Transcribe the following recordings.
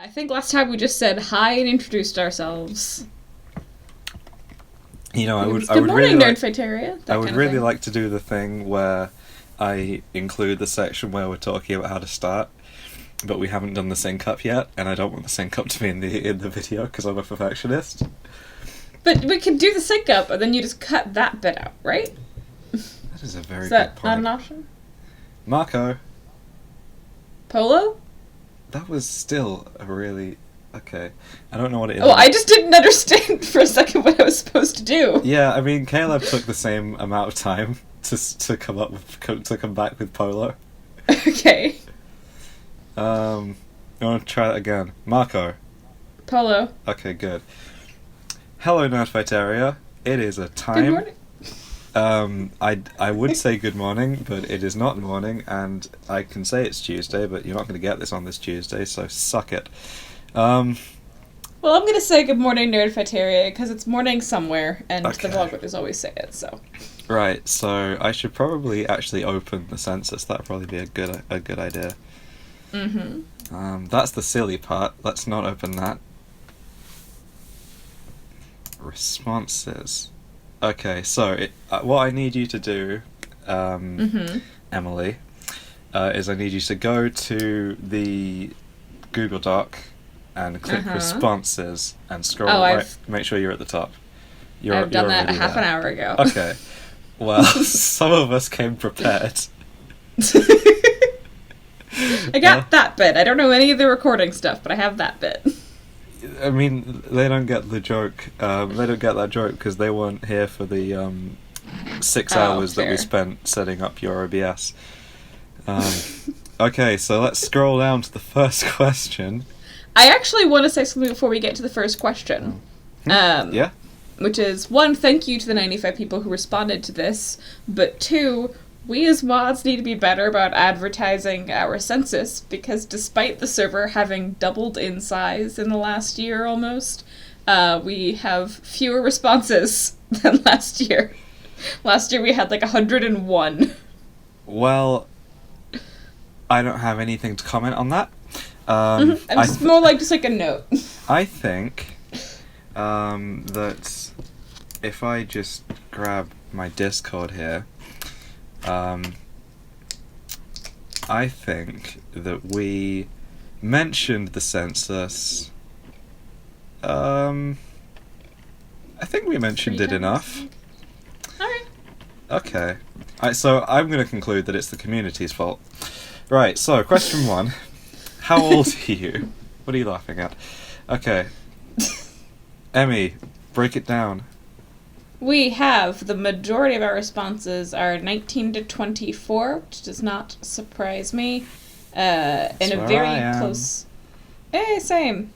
I think last time we just said hi and introduced ourselves. You know, Good morning, Nerdfighteria. I would really like to do the thing where I include the section where we're talking about how to start, but we haven't done the sync up yet, and I don't want the sync up to be in the video because I'm a perfectionist. But we can do the sync up, and then you just cut that bit out, right? That is a very Is good that point. not an option? Marco, Polo? that was still a really... Okay. I don't know what it is. Oh, I just didn't understand for a second what I was supposed to do. Yeah, I mean, Caleb took the same amount of time to come back with Polo. Okay. You want to try that again? Marco. Polo. Okay, good. Hello, Nerdfighteria. It is a time. Good morning. I would say good morning, but it is not morning, and I can say it's Tuesday, but you're not going to get this on this Tuesday, so suck it. Well, I'm going to say good morning, Nerdfighteria, because it's morning somewhere, and Okay. the vloggers always say it, so. Right, so I should probably actually open the census. That'd probably be a good idea. Mm-hmm. That's the silly part. Let's not open that. Responses. Okay, so what I need you to do, Emily, is I need you to go to the Google Doc and click responses and scroll make sure you're at the top. I've done that a half there. an hour ago. Okay. Well, some of us came prepared. I got that bit. I don't know any of the recording stuff, but I have that bit. I mean, they don't get the joke. They don't get that joke because they weren't here for the 6 hours that we spent setting up your OBS. Okay, so let's scroll down to the first question. I actually want to say something before we get to the first question. Yeah? Which is, 1, thank you to the 95 people who responded to this, but 2, we as mods need to be better about advertising our census, because despite the server having doubled in size in the last year almost, we have fewer responses than last year. Last year we had like 101. Well, I don't have anything to comment on that. It's more like just like a note. I think that if I just grab my Discord here, I think that we mentioned the census. I think we mentioned it enough. Alright. Okay. So I'm going to conclude that it's the community's fault. Right, so question 1. How old are you? What are you laughing at? Okay. Emi, break it down. We have the majority of our responses are 19 to 24, which does not surprise me. In a very close... same.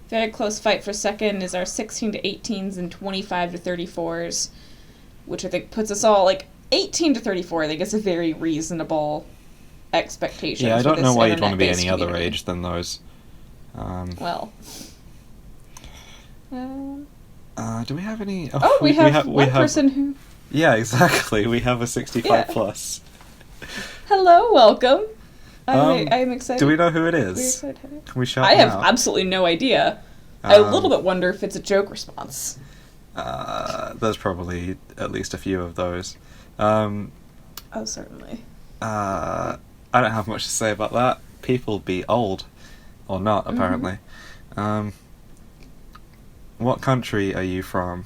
Very close fight for second is our 16 to 18s and 25 to 34s, which I think puts us all, 18 to 34, I think is a very reasonable expectation. Yeah, I don't know why you'd want to be internet-based any other community. age than those. Well... do we have any... we have one person who... Yeah, exactly. We have a 65 plus. Hello, welcome. I'm excited. Do we know who it We're is? excited. Can we shout I them have out? absolutely no idea. I a little bit wonder if it's a joke response. There's probably at least a few of those. Oh, certainly. I don't have much to say about that. People be old. Or not, apparently. What country are you from?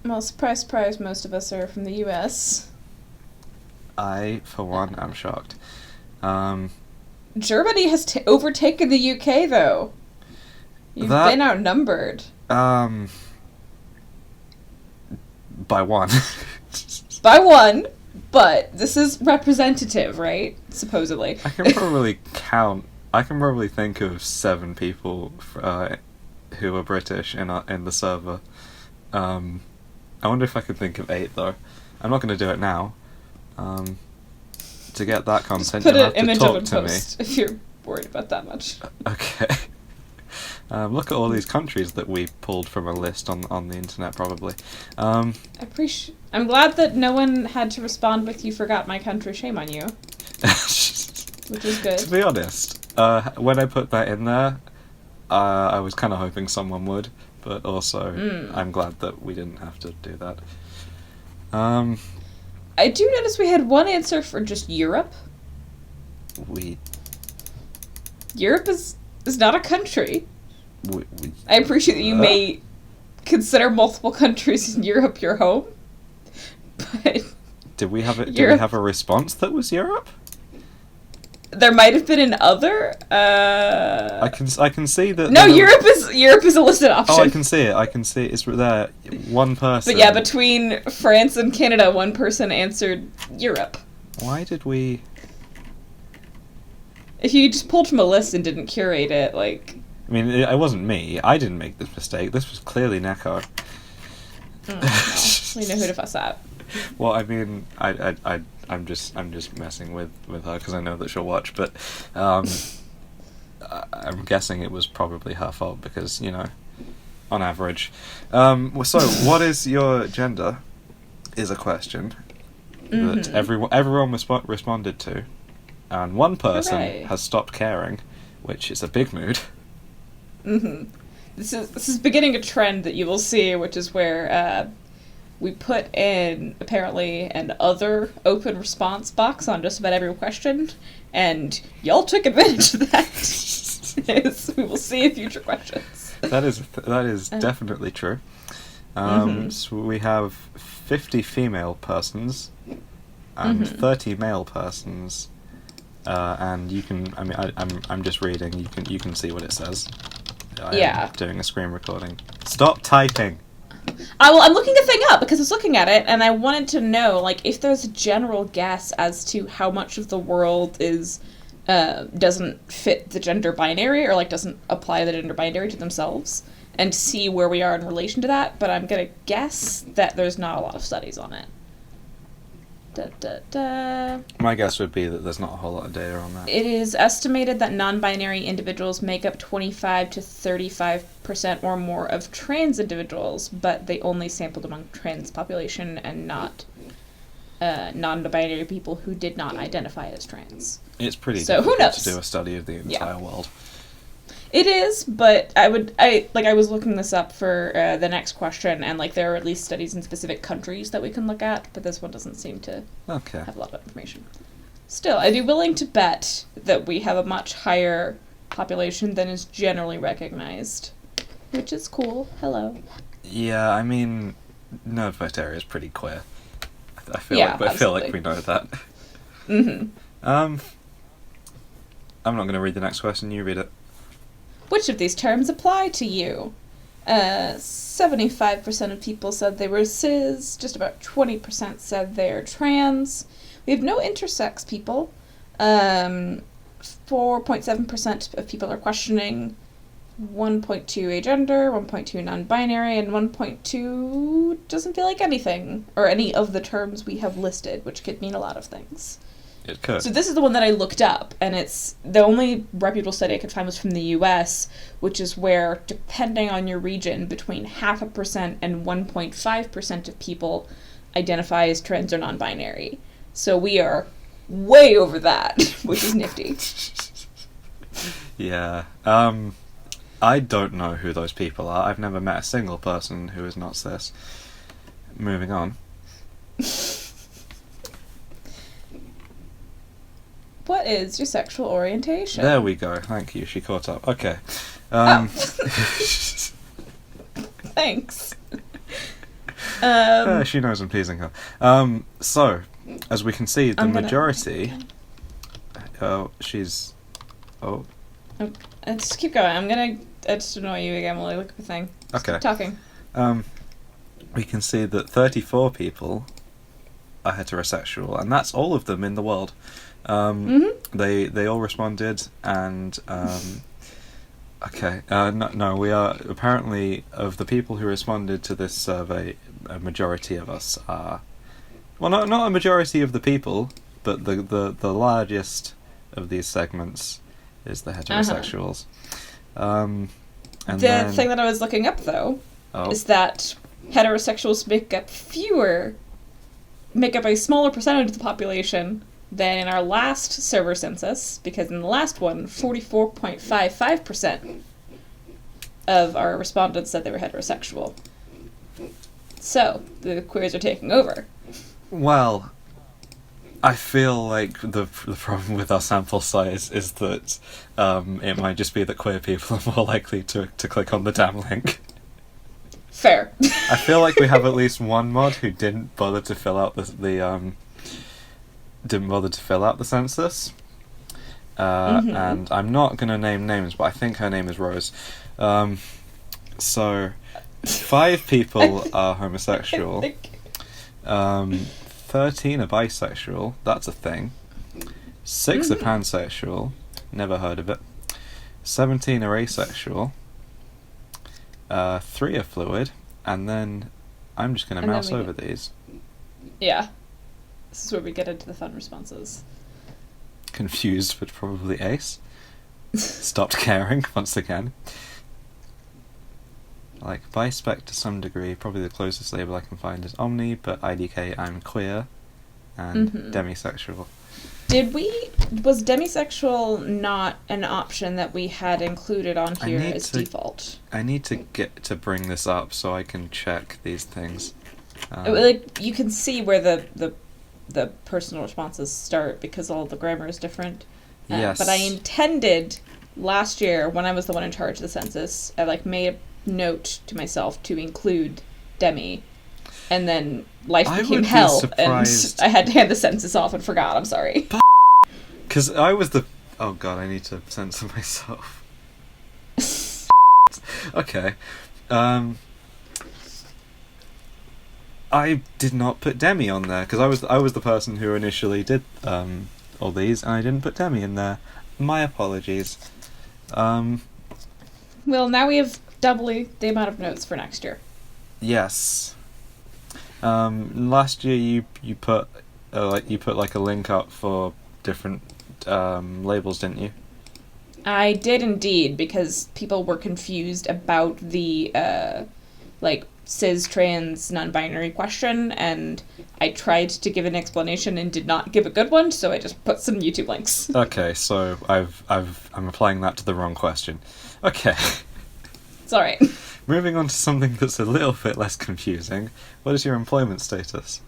Well, surprise, surprise, most of us are from the US. I, for one, am shocked. Germany has overtaken the UK, though. You've been outnumbered. By one. By one, but this is representative, right? Supposedly. I can probably think of 7 people who are British in the server. I wonder if I could think of 8 though. I'm not going to do it now. To get that content, Just put you'll an have to image talk of a to post if you're worried about that much. Okay. Look at all these countries that we pulled from a list on the internet, probably. I'm glad that no one had to respond with "You forgot my country, shame on you." Which is good. To be honest, when I put that in there, I was kind of hoping someone would, but also I'm glad that we didn't have to do that. I do notice we had one answer for just Europe. Europe is not a country. I appreciate that you may consider multiple countries in Europe your home, but did we have a response that was Europe? There might have been an other. I can see that. No, Europe is a listed option. Oh, I can see it. It's there. One person. But yeah, between France and Canada, one person answered Europe. Why did we? If you just pulled from a list and didn't curate it, like. I mean, it wasn't me. I didn't make this mistake. This was clearly Neko. We know who to fuss at. Well, I mean, I'm just messing with her because I know that she'll watch, but I'm guessing it was probably her fault because, you know, on average. So, what is your gender? Is a question that everyone responded to, and one person has stopped caring, which is a big mood. This is beginning a trend that you will see, which is where we put in, apparently, an other open response box on just about every question, and y'all took advantage of that. We will see in future questions. That is definitely true. So we have 50 female persons and 30 male persons, and you can. I mean, I'm just reading. You can see what it says. I'm doing a screen recording. Stop typing. Well, I'm looking the thing up because I was looking at it and I wanted to know, like, if there's a general guess as to how much of the world is doesn't fit the gender binary or like doesn't apply the gender binary to themselves, and see where we are in relation to that. But I'm gonna guess that there's not a lot of studies on it. My guess would be that there's not a whole lot of data on that. It is estimated that non-binary individuals make up 25 to 35% or more of trans individuals, but they only sampled among trans population and not non-binary people who did not identify as trans. It's pretty so difficult who knows? to do a study of the entire world. It is, but I was looking this up for the next question, and like there are at least studies in specific countries that we can look at, but this one doesn't seem to have a lot of information. Still, I'd be willing to bet that we have a much higher population than is generally recognized, which is cool. Hello. Yeah, I mean, Nerdfighteria is pretty queer. I feel like we know that. I'm not going to read the next question. You read it. Which of these terms apply to you? 75% of people said they were cis, just about 20% said they're trans. We have no intersex people. 4.7% of people are questioning, 1.2 agender, 1.2 non-binary, and 1.2 doesn't feel like anything, or any of the terms we have listed, which could mean a lot of things. It could. So this is the one that I looked up, and it's the only reputable study I could find was from the U.S., which is where, depending on your region, between 0.5% and 1.5% of people identify as trans or non-binary. So we are way over that, which is nifty. Yeah. I don't know who those people are. I've never met a single person who is not cis. Moving on. What is your sexual orientation? There we go. Thank you. She caught up. Okay. Thanks. She knows I'm teasing her. So, as we can see, the majority... she's... Oh. Just keep going. I'm gonna just annoy you again while I look at the thing. Just keep talking. We can see that 34 people are heterosexual, and that's all of them in the world. They all responded, and no, we are apparently, of the people who responded to this survey, a majority of us are, well, not a majority of the people, but the largest of these segments is the heterosexuals. And the thing that I was looking up though is that heterosexuals make up a smaller percentage of the population than in our last server census, because in the last one, 44.55% of our respondents said they were heterosexual. So, the queers are taking over. Well, I feel like the problem with our sample size is that it might just be that queer people are more likely to click on the damn link. Fair. I feel like we have at least one mod who didn't bother to fill out the census. And I'm not going to name names, but I think her name is Rose. So, 5 people are homosexual. 13 are bisexual. That's a thing. 6 are pansexual. Never heard of it. 17 are asexual. 3 are fluid. And then I'm just going to mouse over these. Yeah. This is where we get into the fun responses. Confused, but probably ace. Stopped caring, once again. Like, bispec to some degree, probably the closest label I can find is omni, but IDK, I'm queer, and demisexual. Was demisexual not an option that we had included on here as default? I need to get to bring this up so I can check these things. Like, you can see where the personal responses start because all the grammar is different. Yes. But I intended last year, when I was the one in charge of the census, I made a note to myself to include demi, and then life became hell, and I had to hand the census off and forgot. I'm sorry. Because I was the... Oh god, I need to censor myself. Okay. I did not put demi on there, because I was the person who initially did all these, and I didn't put demi in there. My apologies. Well, now we have doubly the amount of notes for next year. Yes. Last year you put a link up for different labels, didn't you? I did indeed, because people were confused about the cis, trans, non-binary question, and I tried to give an explanation and did not give a good one, so I just put some YouTube links. Okay, so I'm applying that to the wrong question. Okay. It's alright. Moving on to something that's a little bit less confusing. What is your employment status?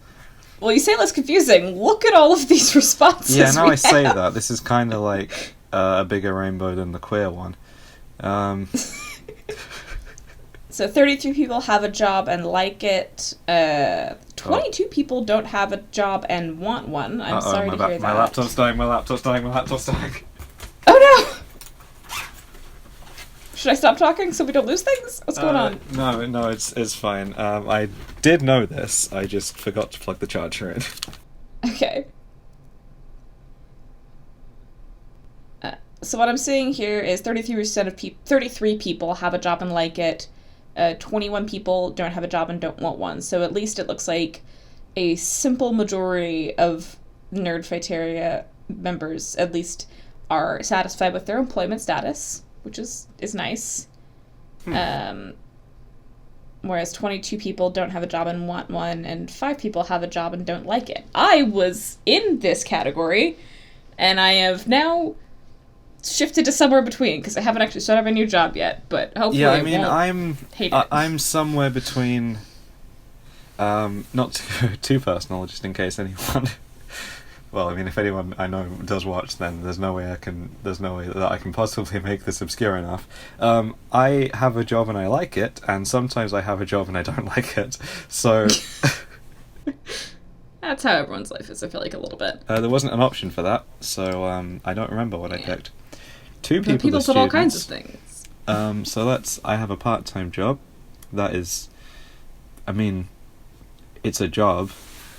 Well, you say less confusing. Look at all of these responses. Yeah, now I say that. This is kind of like a bigger rainbow than the queer one. So 33 people have a job and like it. 22 people don't have a job and want one. I'm sorry to hear that. My laptop's dying. Oh no! Should I stop talking so we don't lose things? What's going on? No, it's fine. I did know this. I just forgot to plug the charger in. Okay. So what I'm seeing here is 33% of 33 people have a job and like it. 21 people don't have a job and don't want one. So at least it looks like a simple majority of Nerdfighteria members at least are satisfied with their employment status, which is nice. Whereas 22 people don't have a job and want one, and 5 people have a job and don't like it. I was in this category, and I have now shifted to somewhere between, because I haven't actually started a new job yet, but hopefully I'm somewhere between, not too personal, just in case anyone... Well, I mean, if anyone I know does watch, then there's no way that I can possibly make this obscure enough. I have a job and I like it, and sometimes I have a job and I don't like it. So that's how everyone's life is, I feel like, a little bit. There wasn't an option for that, so I don't remember what I picked. 2 people put all kinds of things. So I have a part-time job. That is, I mean, it's a job.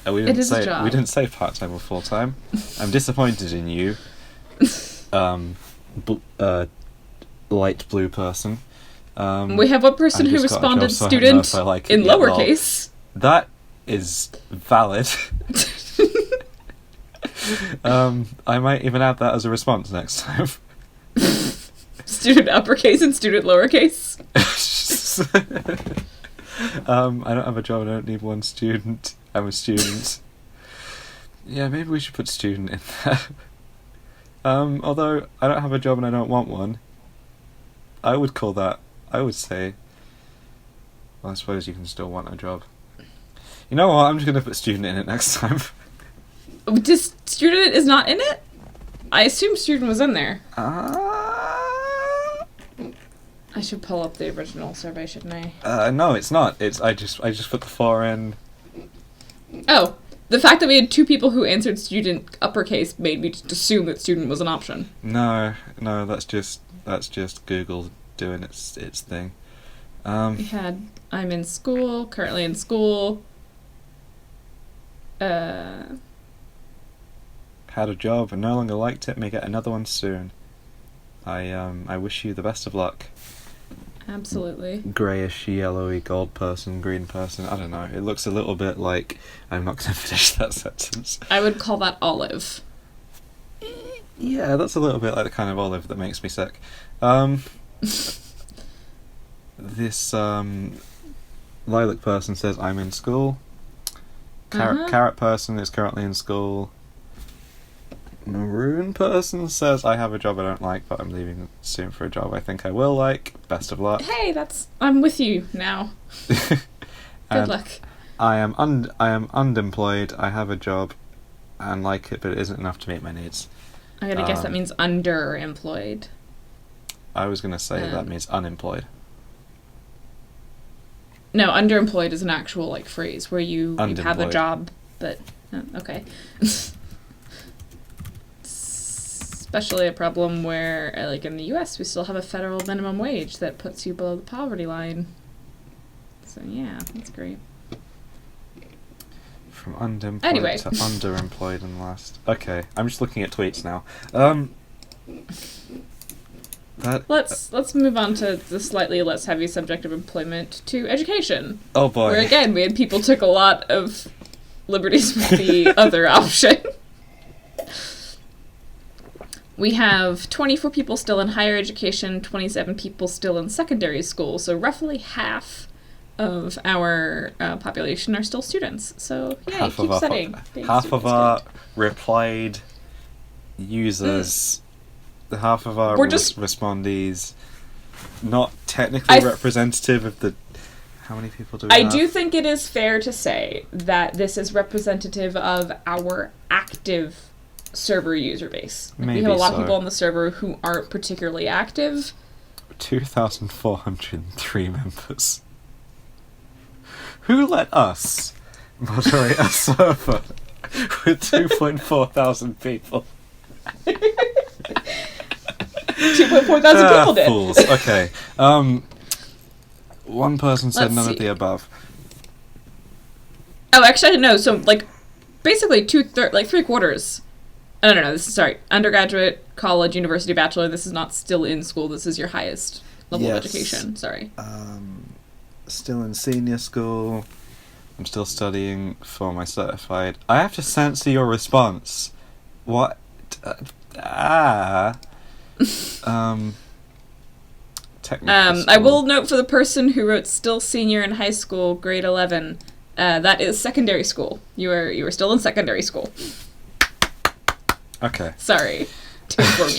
We didn't say part-time or full-time. I'm disappointed in you, light blue person. We have one person who responded student in lowercase. That is valid. I might even add that as a response next time. Student uppercase and student lowercase. I don't have a job, I don't need one student. I'm a student. Yeah, maybe we should put student in there. Although I don't have a job and I don't want one, I would say, well, I suppose you can still want a job. You know what, I'm just going to put student in it next time. Just student is not in it? I assume student was in there. I should pull up the original survey, shouldn't I? No, it's not. I just put the 4 in. Oh, the fact that we had 2 people who answered student uppercase made me just assume that student was an option. No, that's just Google doing its thing. We had I'm in school, currently in school. Had a job and no longer liked it, may get another one soon. I wish you the best of luck. Absolutely. Greyish, yellowy, gold person, green person. I don't know. It looks a little bit like... I'm not going to finish that sentence. I would call that olive. Yeah, that's a little bit like the kind of olive that makes me sick. This lilac person says, I'm in school. Carrot person is currently in school. Maroon person says, I have a job I don't like, but I'm leaving soon for a job I think I will like. Best of luck. Hey, I'm with you now. Good luck. I am unemployed. I have a job and like it, but it isn't enough to meet my needs. I'm gonna guess that means underemployed. I was gonna say that means unemployed. No, underemployed is an actual like phrase where you have a job, but okay. Especially a problem where, like in the U.S., we still have a federal minimum wage that puts you below the poverty line. So yeah, that's great. From unemployed to underemployed in the last... Okay, I'm just looking at tweets now. Let's move on to the slightly less heavy subject of employment, to education. Oh boy. Where again, we had people took a lot of liberties with the other option. We have 24 people still in higher education, 27 people still in secondary school, so roughly half of our population are still students. So, yeah, keep studying. Half of our replied users, half of our respondees, not technically representative of the... How many people do we have? I do think it is fair to say that this is representative of our active server user base. Like, we have a lot of people on the server who aren't particularly active. 2,403 members. Who let us moderate a server with 2.4 thousand people? 2.4 thousand people did. Fools. Okay. One person said none of the above. Oh, actually, I didn't know. So, like, basically 3/4. No, this is, undergraduate, college, university, bachelor. This is not still in school. This is your highest level of education. Sorry. Still in senior school. I'm still studying for my certified. I have to censor your response. What? I will note for the person who wrote still senior in high school, grade 11, that is secondary school. You are still in secondary school. Okay. Sorry to inform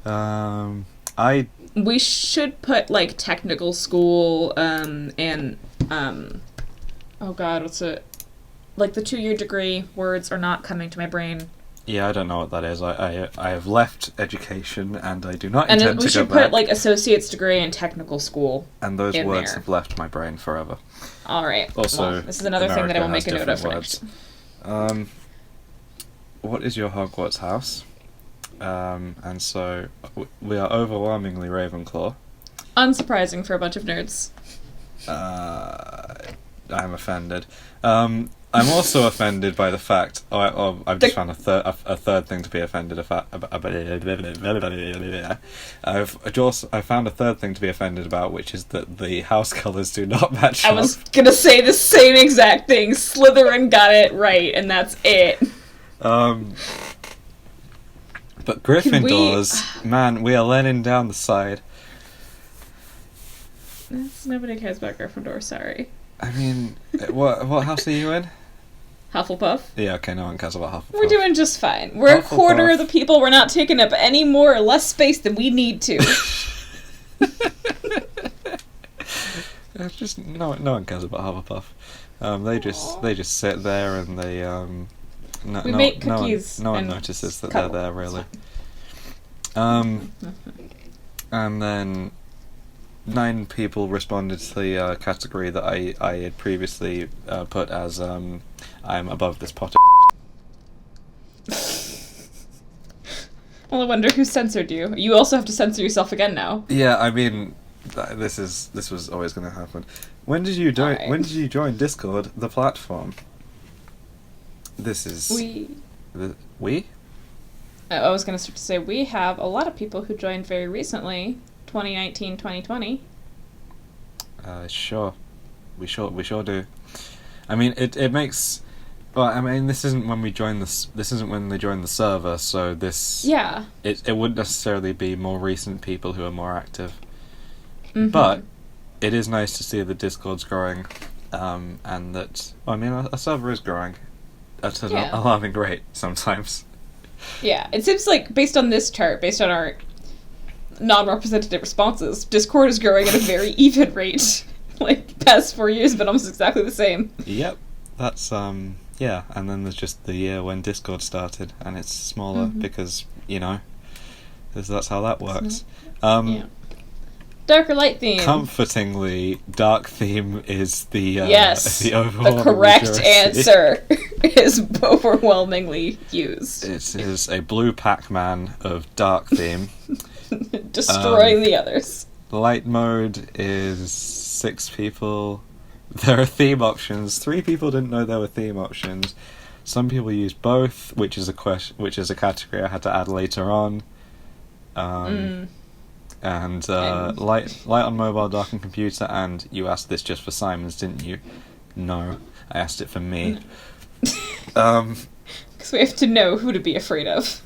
you. We should put, like, technical school, and, oh god, what's it? Like, the 2-year degree words are not coming to my brain. Yeah, I don't know what that is. I have left education, and I do not intend to go back. And we should put, like, associate's degree and technical school. And those words have left my brain forever. Alright. Also, well, this is another thing that I will make a note of for next. What is your Hogwarts house? And so we are overwhelmingly Ravenclaw. Unsurprising for a bunch of nerds. I'm offended. I'm also offended by the fact. I've just found a third thing to be offended about. I've found a third thing to be offended about, which is that the house colours do not match up. I was gonna say the same exact thing. Slytherin got it right, and that's it. But Gryffindors, man, we are letting down the side. Nobody cares about Gryffindor, sorry. I mean, what house are you in? Hufflepuff. Yeah, okay, no one cares about Hufflepuff. We're doing just fine. We're a quarter of the people. We're not taking up any more or less space than we need to. It's just no one cares about Hufflepuff. They just sit there and they we make cookies. No one notices that they're there really. And then 9 people responded to the category that I had previously put as I'm above this pot. Well, I wonder who censored you. You also have to censor yourself again now. Yeah, I mean, this was always going to happen. When did you join? Fine. When did you join Discord, the platform? This is we. I was going to say we have a lot of people who joined very recently, 2019, 2020. Sure, we sure do. I mean, it makes. Well, I mean, this isn't when we join this. This isn't when they join the server. So this. Yeah. It wouldn't necessarily be more recent people who are more active. Mm-hmm. But it is nice to see that Discord's growing, and that I mean, our server is growing at an alarming rate sometimes. Yeah, it seems like based on this chart, based on our non-representative responses, Discord is growing at a very even rate. Like past 4 years, but almost exactly the same. Yep, that's yeah. And then there's just the year when Discord started, and it's smaller because that's how that works. Yeah. Dark or light theme? Comfortingly, dark theme is the yes, the overall correct majority. answer is overwhelmingly used. It is a blue Pac-Man of dark theme, destroying the others. Light mode is 6 people. There are theme options. 3 people didn't know there were theme options. Some people use both, which is a category I had to add later on. And light on mobile, dark on computer, and you asked this just for Simons, didn't you? No, I asked it for me. Because we have to know who to be afraid of.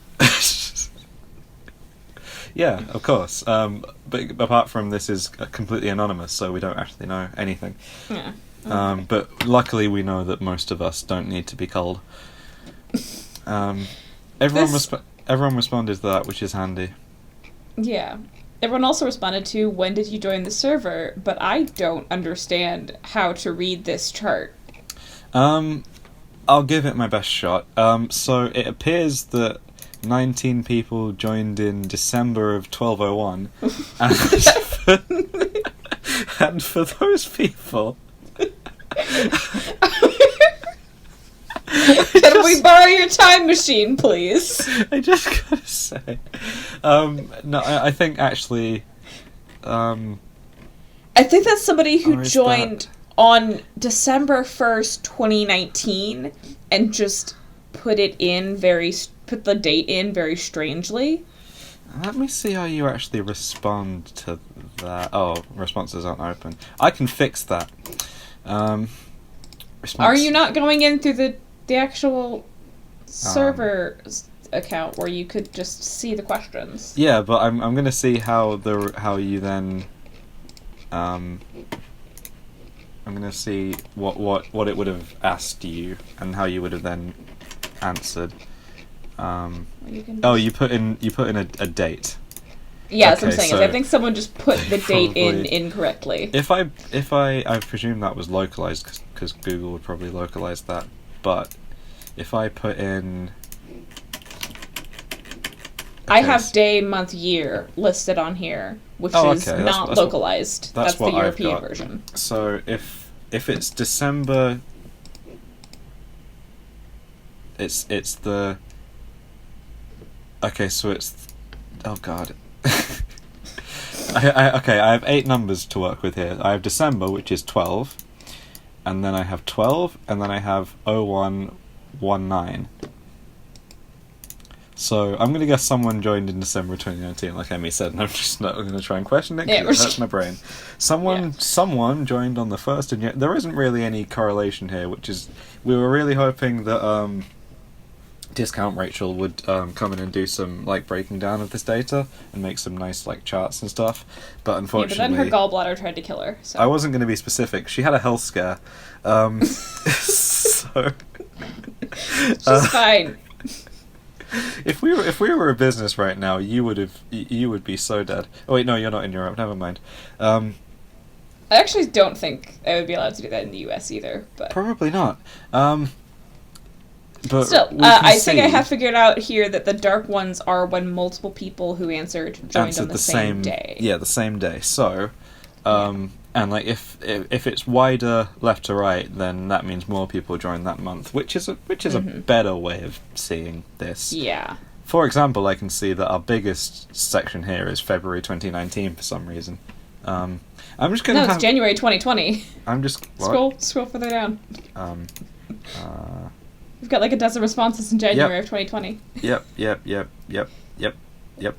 Yeah, of course. But apart from this is completely anonymous, so we don't actually know anything. Yeah. Okay. But luckily we know that most of us don't need to be culled. Everyone responded to that, which is handy. Yeah. Everyone also responded to, when did you join the server? But I don't understand how to read this chart. I'll give it my best shot. So it appears that 19 people joined in December of 1201. And for those people... Can we borrow your time machine, please? I just gotta say... no, I think actually... I think that's somebody who joined on December 1st, 2019, and just put the date in very strangely. Let me see how you actually respond to that. Oh, responses aren't open. I can fix that. Are you not going in through the actual server account where you could just see the questions? Yeah, but I'm going to see how you then. I'm going to see what it would have asked you and how you would have then answered. You put in a date. Yeah, that's what I'm saying. I think someone just put the date in incorrectly. If I presume that was localized because Google would probably localize that. But if I put in, I have day, month, year listed on here, which is not localized. That's the European version. So if it's December, it's the. Okay, so it's. Oh God. I have 8 numbers to work with here. I have December, which is 12, and then I have 12, and then I have 0119. So I'm going to guess someone joined in December 2019, like Emi said, and I'm just not going to try and question it because it hurts my brain. Someone joined on the 1st, and yet there isn't really any correlation here, which is, we were really hoping that Discount Rachel would come in and do some breaking down of this data and make some nice charts and stuff, but unfortunately, but then her gallbladder tried to kill her. So I wasn't going to be specific. She had a health scare, so She's fine. If we were a business right now, you would be so dead. Oh wait, no, you're not in Europe. Never mind. I actually don't think I would be allowed to do that in the US either. But probably not. But still, I think I have figured out here that the dark ones are when multiple people who answered joined on the same day. Yeah, the same day. So, and like if it's wider left to right, then that means more people join that month, which is a better way of seeing this. Yeah. For example, I can see that our biggest section here is February 2019 for some reason. I'm just gonna. No, it's January 2020. I'm just what? Scroll further down. We've got like a dozen responses in January of 2020. Yep.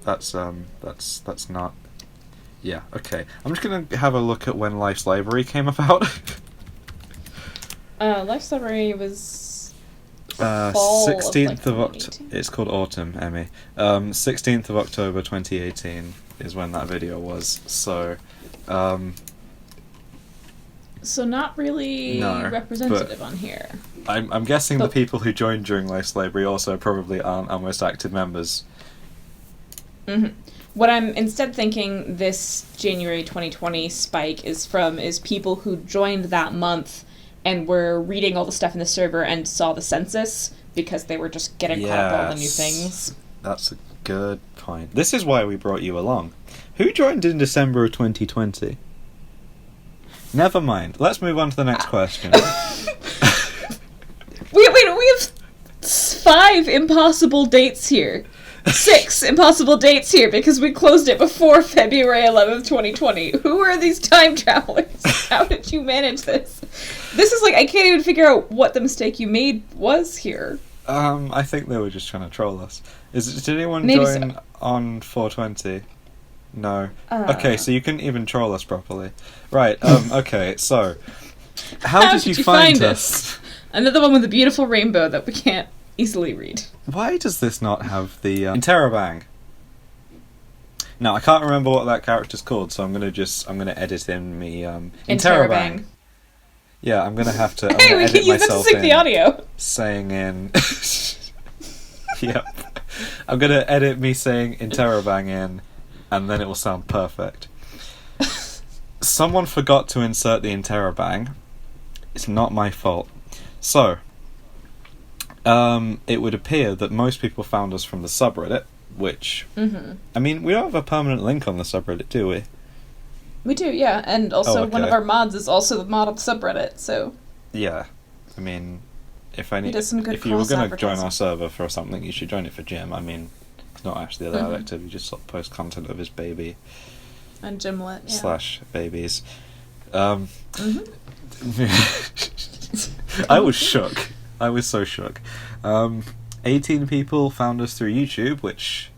That's not. Yeah. Okay. I'm just gonna have a look at when Life's Library came about. Life's Library was fall 16th of October. It's called Autumn, Emmy. 16th of October 2018 is when that video was. So. So not really representative on here. I'm guessing the people who joined during Life's Library also probably aren't our most active members. Mm-hmm. What I'm instead thinking this January 2020 spike is people who joined that month and were reading all the stuff in the server and saw the census because they were just getting caught up on all the new things. That's a good point. This is why we brought you along. Who joined in December of 2020? Never mind. Let's move on to the next question. We have 5 impossible dates here. 6 impossible dates here because we closed it before February 11th, 2020. Who are these time travelers? How did you manage this? This is like, I can't even figure out what the mistake you made was here. I think they were just trying to troll us. Did anyone join on 420? No. Okay, so you couldn't even troll us properly. Right, okay, so... How did you find us? Another one with a beautiful rainbow that we can't easily read. Why does this not have the Interrobang? Now, I can't remember what that character's called, so I'm gonna edit in me Interrobang. Yeah, I'm gonna have to Hey, we can use that to sync the audio. Saying in Yep. I'm gonna edit me saying Interrobang in, and then it will sound perfect. Someone forgot to insert the Interrobang. It's not my fault. So, it would appear that most people found us from the subreddit, which... Mm-hmm. I mean, we don't have a permanent link on the subreddit, do we? We do, yeah. And also one of our mods is also the mod of the subreddit, so... Yeah. I mean, if you were going to join our server for something, you should join it for Jim. I mean, it's not actually that active. You just sort of post content of his baby. And Gimlet, yeah. / babies. I was shook. I was so shook. 18 people found us through YouTube, which...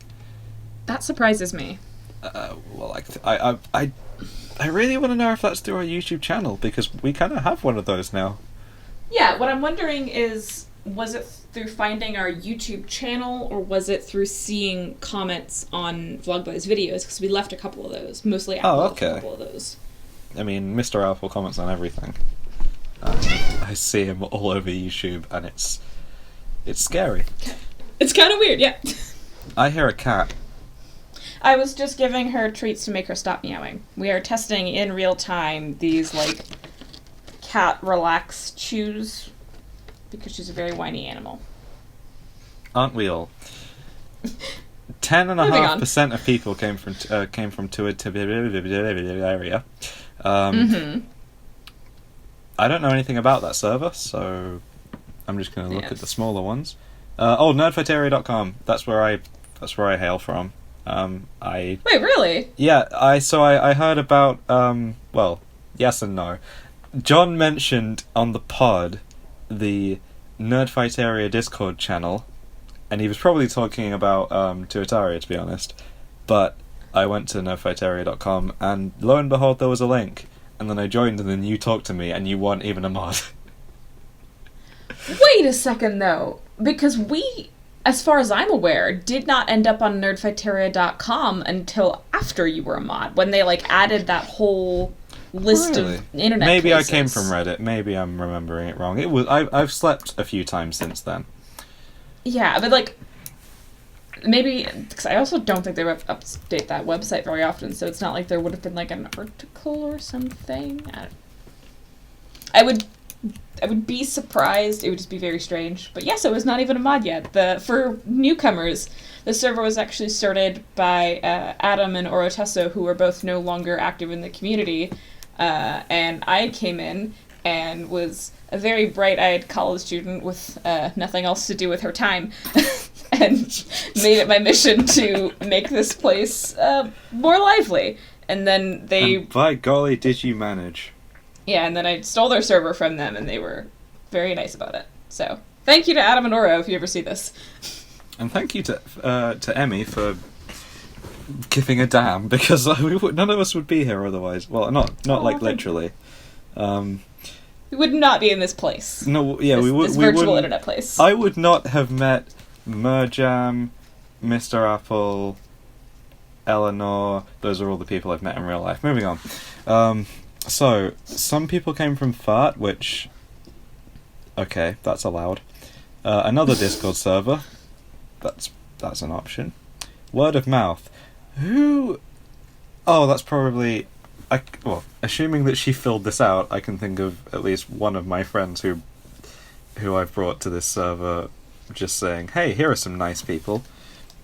That surprises me. Well, I really want to know if that's through our YouTube channel, because we kind of have one of those now. Yeah, what I'm wondering is, was it through finding our YouTube channel, or was it through seeing comments on Vlogboy's videos? Because we left a couple of those. Mostly Apple left a couple of those. I mean, Mr. Apple comments on everything. I see him all over YouTube, and it's scary. It's kind of weird, yeah. I hear a cat. I was just giving her treats to make her stop meowing. We are testing in real time these, like, cat relax chews, because she's a very whiny animal. Aren't we all? 10.5% of people came from Nerdfighteria. I don't know anything about that server, so I'm just going to look at the smaller ones. Nerdfighteria.com. That's where I hail from. Wait, really? Yeah, I heard about well, yes and no. John mentioned on the pod the Nerdfighteria Discord channel, and he was probably talking about Tuitaria, to be honest. But I went to nerdfighteria.com, and lo and behold, there was a link. And then I joined, and then you talked to me, and you weren't even a mod. Wait a second, though. Because we, as far as I'm aware, did not end up on nerdfighteria.com until after you were a mod. When they, like, added that whole list Really? of internet Maybe places. I came from Reddit. Maybe I'm remembering it wrong. It was. I've slept a few times since then. Yeah, but like, maybe, because I also don't think they would update that website very often, so it's not like there would have been like an article or something. I would be surprised. It would just be very strange. But yes, it was not even a mod yet. For newcomers, the server was actually started by Adam and Orotesso, who are both no longer active in the community. And I came in and was a very bright-eyed college student with nothing else to do with her time. And made it my mission to make this place more lively. And then And by golly, did you manage? Yeah, and then I stole their server from them, and they were very nice about it. So, thank you to Adam and Oro if you ever see this. And thank you to Emi for giving a damn, because none of us would be here otherwise. Well, not like literally. We would not be in this place. No, yeah, we would. This we virtual wouldn't- internet place. I would not have met Merjam, Mr. Apple, Eleanor. Those are all the people I've met in real life. Moving on. So, some people came from Fart, which... Okay, that's allowed. Another Discord server. That's an option. Word of mouth. Who... Oh, that's probably... Well, assuming that she filled this out, I can think of at least one of my friends who I've brought to this server just saying, hey, here are some nice people.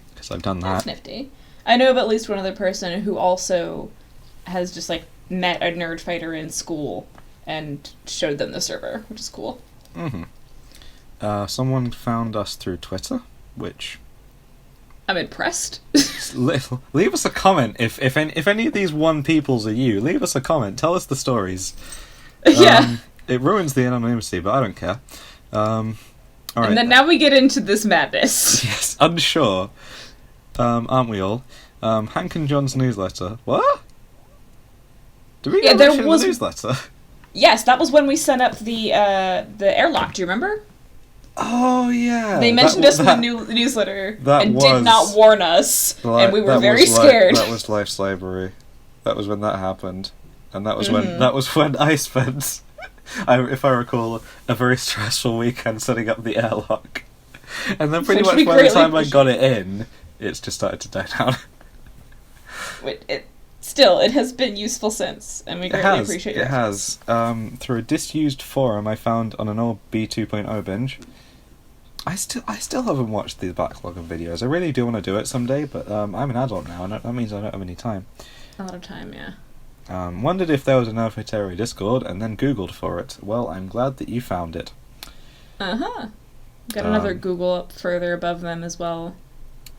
Because I've done that. That's nifty. I know of at least one other person who also has just, like, met a nerd fighter in school and showed them the server, which is cool. Mm-hmm. Someone found us through Twitter, which... I'm impressed. Leave us a comment if any of these one peoples are you. Leave us a comment. Tell us the stories. Yeah. It ruins the anonymity, but I don't care. All right. And then now we get into this madness. Yes, unsure. Aren't we all? Hank and John's newsletter. What? Did we get the newsletter? Yes, that was when we sent up the airlock. Do you remember? Oh yeah. They mentioned us in the newsletter and did not warn us, and we were very scared. That was life slavery. That was when that happened, and that was when I spent, if I recall, a very stressful weekend setting up the airlock, and then pretty much by the time I got it in, it's just started to die down. Still, it has been useful since, and we greatly appreciate it. It has. Through a disused forum I found on an old B2.0 binge. I still haven't watched the backlog of videos. I really do want to do it someday, but I'm an adult now, and that means I don't have any time. A lot of time, yeah. Wondered if there was a Nerdfighteria Discord, and then Googled for it. Well, I'm glad that you found it. Uh-huh. Got another Google up further above them as well.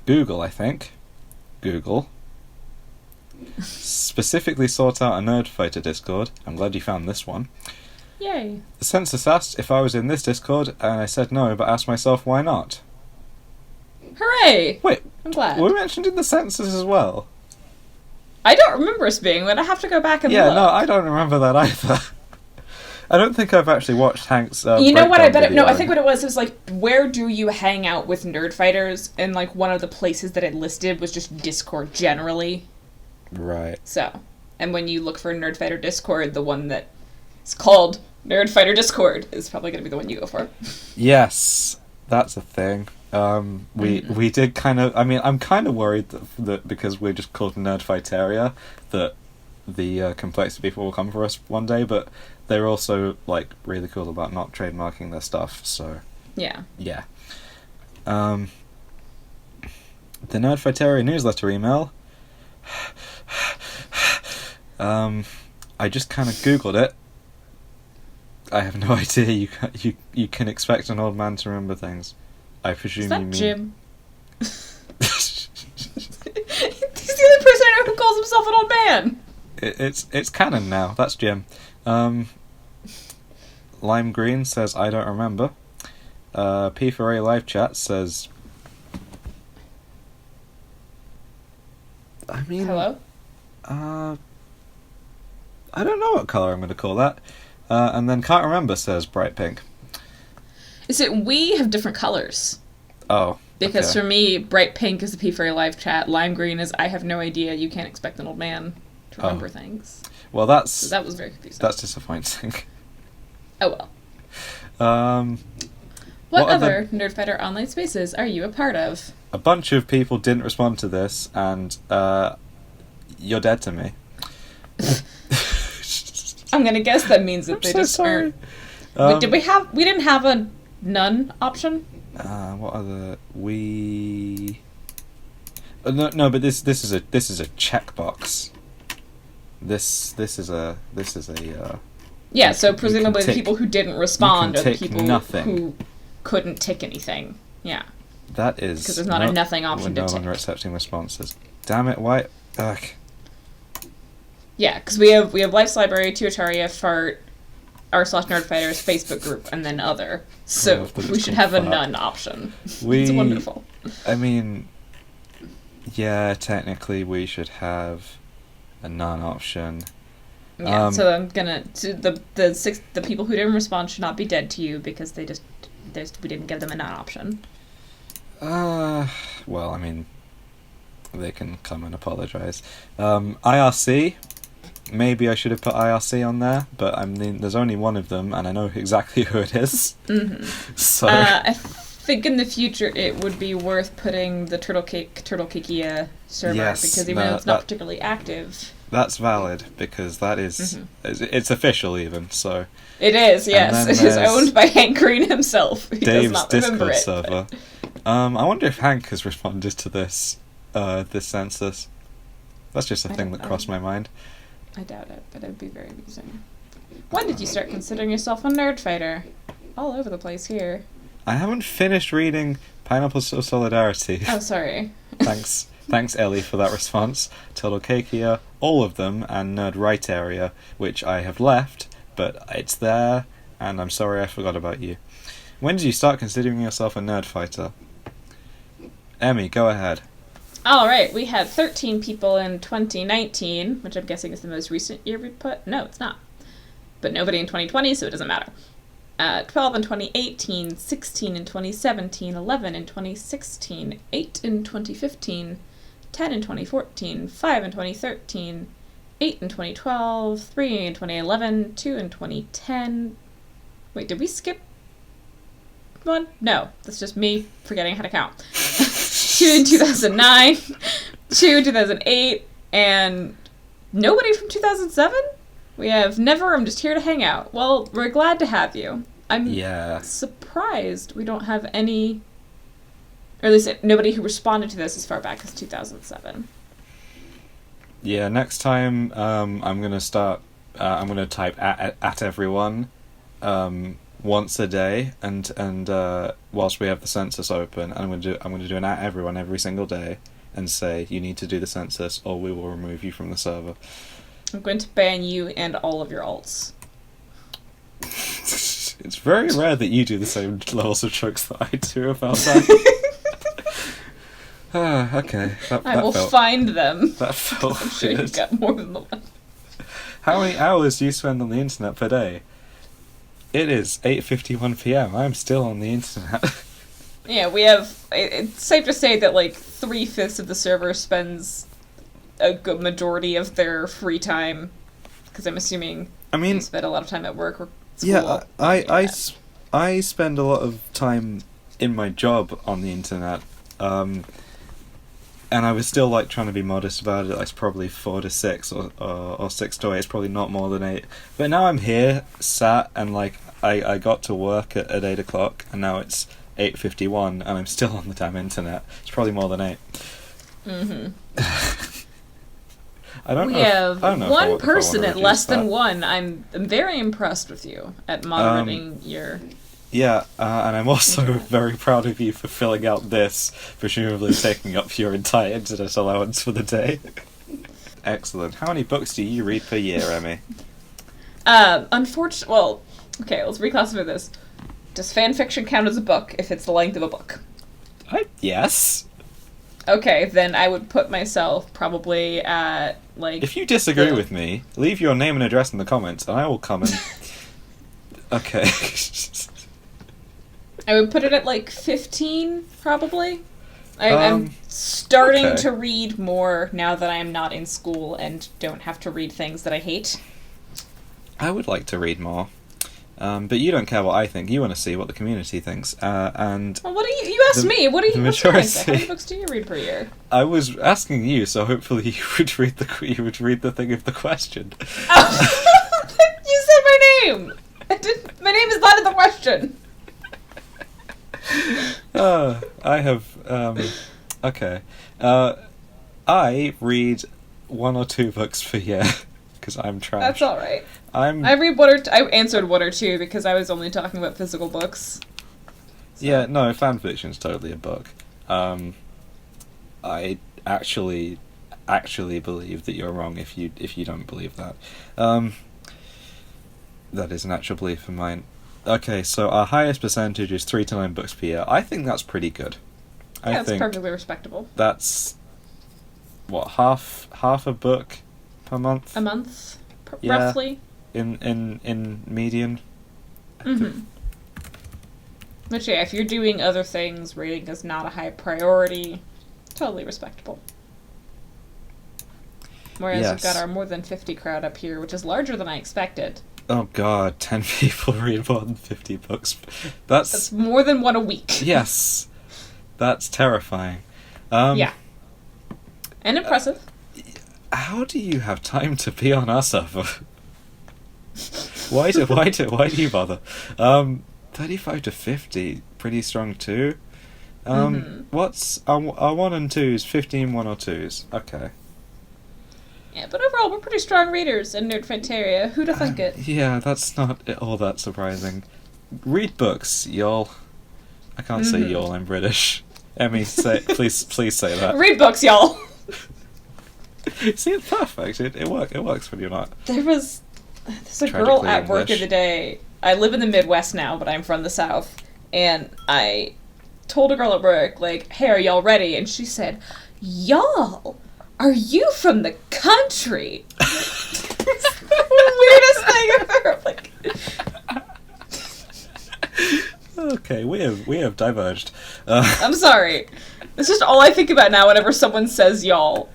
Google, I think. Google. Specifically sought out a Nerdfighter Discord. I'm glad you found this one. Yay. The Census asked if I was in this Discord, and I said no, but asked myself why not. Hooray! Wait, I'm glad. Were we mentioned in the Census as well? I don't remember us being, but I have to go back and look. Yeah, no, I don't remember that either. I don't think I've actually watched Hank's you know what, breakdown video. I think what it was like, where do you hang out with nerd fighters? And like one of the places that it listed was just Discord generally. Right. So, and when you look for Nerdfighter Discord, the one that is called Nerdfighter Discord is probably going to be the one you go for. Yes, that's a thing. We did kind of... I mean, I'm kind of worried that because we're just called Nerdfighteria, that the complexity people will come for us one day, but they're also, like, really cool about not trademarking their stuff, so... Yeah. Yeah. The Nerdfighteria newsletter email... I just kind of Googled it. I have no idea. You can expect an old man to remember things. I presume Is that you mean Jim? He's the only person I know who calls himself an old man. It's canon now. That's Jim. Lime Green says I don't remember. P4A live chat says. I mean. Hello? I don't know what colour I'm going to call that. And then Can't Remember says bright pink. Is it we have different colors? Oh. Because okay. for me, bright pink is the P4A live chat. Lime green is I have no idea, you can't expect an old man. to remember things. Well, So that was very confusing. That's disappointing. Oh well. What other Nerdfighter online spaces are you a part of? A bunch of people didn't respond to this, and you're dead to me. I'm gonna guess that means that they just aren't. Did we have? We didn't have a none option. What other No, but this is a checkbox. This is a. Yeah, so presumably the people who didn't respond are the people nothing. Who couldn't tick anything. Yeah. That is because there's not a nothing option to tick. We're no longer accepting responses. Damn it! Why? Ugh. Yeah, because we have Life's Library, Tutoria, Fart, r/Nerdfighters, Facebook group, and then other. So we should have a none option. It's wonderful. I mean, yeah, technically we should have a none option. Yeah, so I'm gonna the people who didn't respond should not be dead to you because we didn't give them a none option. Well, I mean, they can come and apologise. IRC. Maybe I should have put IRC on there, but I mean, there's only one of them, and I know exactly who it is. Mm-hmm. So I think in the future it would be worth putting the Turtlecakia server, because even though it's not particularly active. That's valid, because that is it's official even. So it is, yes. It is owned by Hank Green himself. He Dave's does not Discord remember it, server. I wonder if Hank has responded to this census. That's just a thing that crossed my mind. I doubt it, but it would be very amusing. When did you start considering yourself a nerdfighter? All over the place here. I haven't finished reading Pineapples of Solidarity. Oh, sorry. Thanks, Ellie, for that response. Turtlecakia, all of them, and Nerdfighteria, which I have left, but it's there, and I'm sorry I forgot about you. When did you start considering yourself a nerdfighter? Emi, go ahead. Alright, we had 13 people in 2019, which I'm guessing is the most recent year we put. No, it's not. But nobody in 2020, so it doesn't matter. 12 in 2018, 16 in 2017, 11 in 2016, 8 in 2015, 10 in 2014, 5 in 2013, 8 in 2012, 3 in 2011, 2 in 2010. Wait, did we skip one? No, that's just me forgetting how to count. 2 in 2009, 2 in 2008, and nobody from 2007? We have never, I'm just here to hang out. Well, we're glad to have you. I'm surprised we don't have any, or at least nobody who responded to this as far back as 2007. Yeah, next time I'm going to start, I'm going to type at everyone once a day, and whilst we have the census open, and I'm going to do an at everyone every single day and say you need to do the census or we will remove you from the server. I'm going to ban you and all of your alts. It's very rare that you do the same levels of jokes that I do about that. Okay. I will find them. That felt I'm sure you've got more than the one. How many hours do you spend on the internet per day? It is 8:51 p.m. I'm still on the internet. Yeah, we have... It's safe to say that, 3/5 of the server spends a good majority of their free time, because I'm assuming you spend a lot of time at work or school. Yeah, I spend a lot of time in my job on the internet, and I was still trying to be modest about it. It's probably 4 to 6 or 6 to 8. It's probably not more than 8. But now I'm here, sat, and I got to work at 8 o'clock, and now it's 8:51, and I'm still on the damn internet. It's probably more than 8. Mm-hmm. We have one person at less than 1. I'm very impressed with you at monitoring your... Yeah, and I'm also very proud of you for filling out this, presumably taking up your entire internet allowance for the day. Excellent. How many books do you read per year, Emi? Unfortunately... Well, okay, let's reclassify this. Does fanfiction count as a book if it's the length of a book? Yes. Okay, then I would put myself probably at, If you disagree with me, leave your name and address in the comments, and I will come and... Okay. I would put it at, 15, probably. I'm starting to read more now that I am not in school and don't have to read things that I hate. I would like to read more. But you don't care what I think. You want to see what the community thinks. And well, what do you asked me? What do you? How many books do you read per year? I was asking you, so hopefully you would read the thing of the question. Oh, you said my name. My name is not in the question. I have. Okay. I read 1 or 2 books per year because I'm trash. That's all right. I read I answered 1 or 2 because I was only talking about physical books. So. Yeah, no, fan fiction's totally a book. I actually believe that you're wrong if you don't believe that. That is an actual belief of mine. Okay, so our highest percentage is 3 to 9 books per year. I think that's pretty good. Yeah, that's perfectly respectable. That's what, half a book per month? A month, roughly. In median. Mm-hmm. But yeah, if you're doing other things, reading is not a high priority. Totally respectable. Whereas we've got our more than 50 crowd up here, which is larger than I expected. Oh god, 10 people read more than 50 books. That's more than 1 a week. Yes. That's terrifying. Yeah. And impressive. How do you have time to be on our server? Why do you bother? 35 to 50, pretty strong too. What's our 1 and 2s? 15 1 or 2s. Okay. Yeah, but overall we're pretty strong readers in Nerdfighteria. Who'd have thunk it? Yeah, that's not all that surprising. Read books, y'all. I can't say y'all. I'm British. Emi, please say that. Read books, y'all. See, it's perfect. It works when you're not. There's a girl at work the other day. I live in the Midwest now, but I'm from the South. And I told a girl at work, like, hey, are y'all ready? And she said, y'all, are you from the country? It's the weirdest thing ever. Like, okay, we have diverged. I'm sorry. It's just all I think about now whenever someone says y'all.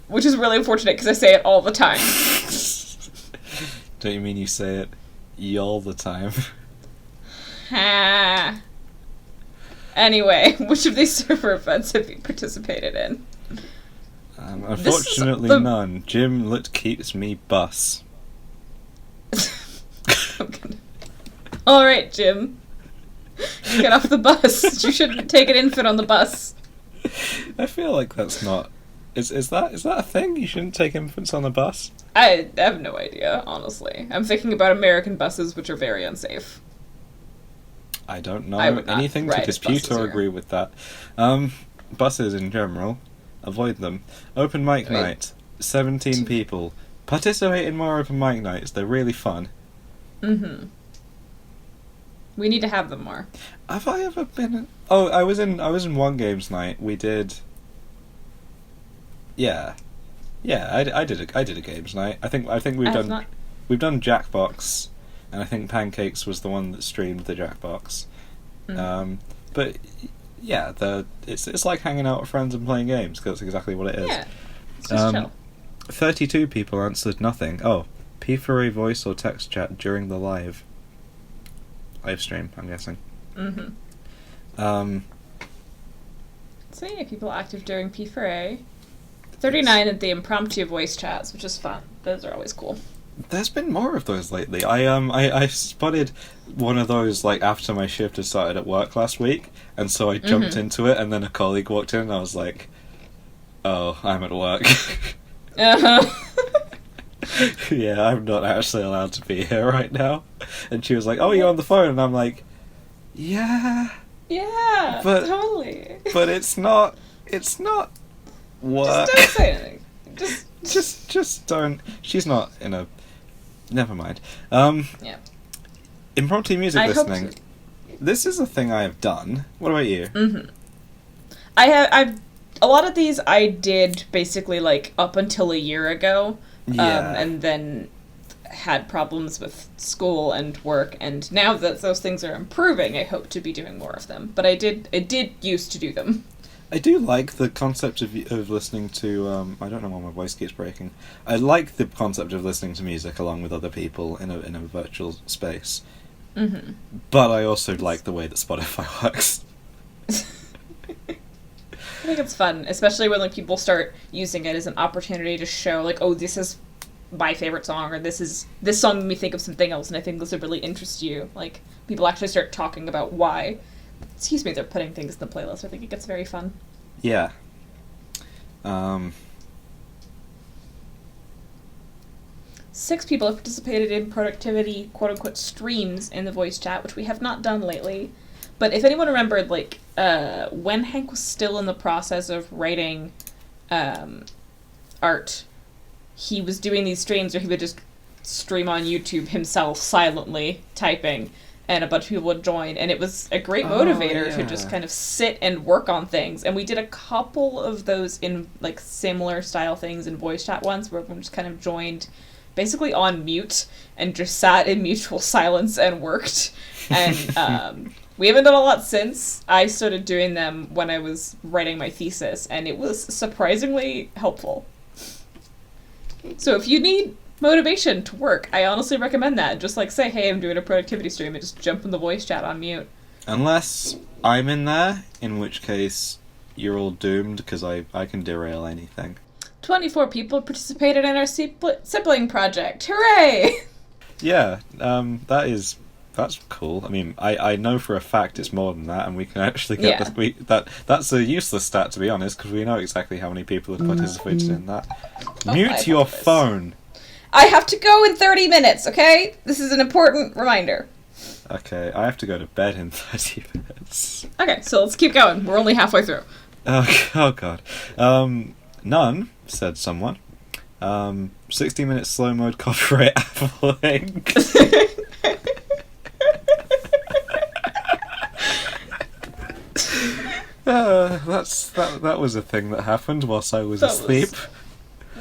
Which is really unfortunate because I say it all the time. Don't you mean you say it y'all the time? Ha. Anyway, which of these server events have you participated in? Unfortunately, none. Jim keeps me bus. Alright, Jim. Get off the bus. You shouldn't take an infant on the bus. I feel like that's not... Is that a thing? You shouldn't take infants on the bus? I have no idea, honestly. I'm thinking about American buses, which are very unsafe. I don't know anything to dispute or agree with that. Buses in general, avoid them. Open mic night, 17 people. Participate in more open mic nights. They're really fun. Mm-hmm. We need to have them more. Have I ever been? Oh, I was in one games night. We did. Yeah, I did a games night. I think we've done Jackbox, and I think Pancakes was the one that streamed the Jackbox. But yeah, it's like hanging out with friends and playing games, because that's exactly what it is. Yeah, it's just chill. 32 people answered nothing. Oh, P4A voice or text chat during the live stream, I'm guessing. So yeah, people active during P4A. 39 at the impromptu voice chats, which is fun. Those are always cool. There's been more of those lately. I spotted one of those like after my shift had started at work last week, and so I jumped into it, and then a colleague walked in, and I was like, "Oh, I'm at work." Yeah, I'm not actually allowed to be here right now. And she was like, "Oh, you're on the phone," and I'm like, "Yeah, but totally." But it's not work. Just don't say anything. Just don't. She's not in a. Never mind. Yeah. Impromptu music listening. This is a thing I have done. What about you? I've a lot of these I did basically like up until a year ago. Yeah. And then had problems with school and work, and now that those things are improving, I hope to be doing more of them. But I did used to do them. I do like the concept of listening to. I don't know why my voice keeps breaking. I like the concept of listening to music along with other people in a virtual space. Mm-hmm. But I also like the way that Spotify works. I think it's fun, especially when like people start using it as an opportunity to show like, oh, this is my favorite song, or this song made me think of something else, and I think this would really interest you. Like, people actually start talking about why, they're putting things in the playlist. I think it gets very fun. Yeah. 6 people have participated in productivity, quote-unquote, streams in the voice chat, which we have not done lately. But if anyone remembered, like, when Hank was still in the process of writing art, he was doing these streams where he would just stream on YouTube himself silently typing, and a bunch of people would join, and it was a great motivator to just kind of sit and work on things. And we did a couple of those in, like, similar style things in voice chat once, where everyone just kind of joined basically on mute and just sat in mutual silence and worked. And we haven't done a lot since. I started doing them when I was writing my thesis, and it was surprisingly helpful. So if you need motivation to work, I honestly recommend that. Just like say, hey, I'm doing a productivity stream, and just jump in the voice chat on mute. Unless I'm in there, in which case you're all doomed, because I can derail anything. 24 people participated in our sibling project. Hooray! Yeah, that's cool. I mean, I know for a fact it's more than that, and we can actually get that's a useless stat, to be honest, because we know exactly how many people have participated in that. Mute your phone. I have to go in 30 minutes, okay? This is an important reminder. Okay, I have to go to bed in 30 minutes. Okay, so let's keep going. We're only halfway through. Oh god. None, said someone. 60 minutes slow mode copyright Apple link. That was a thing that happened whilst I was asleep.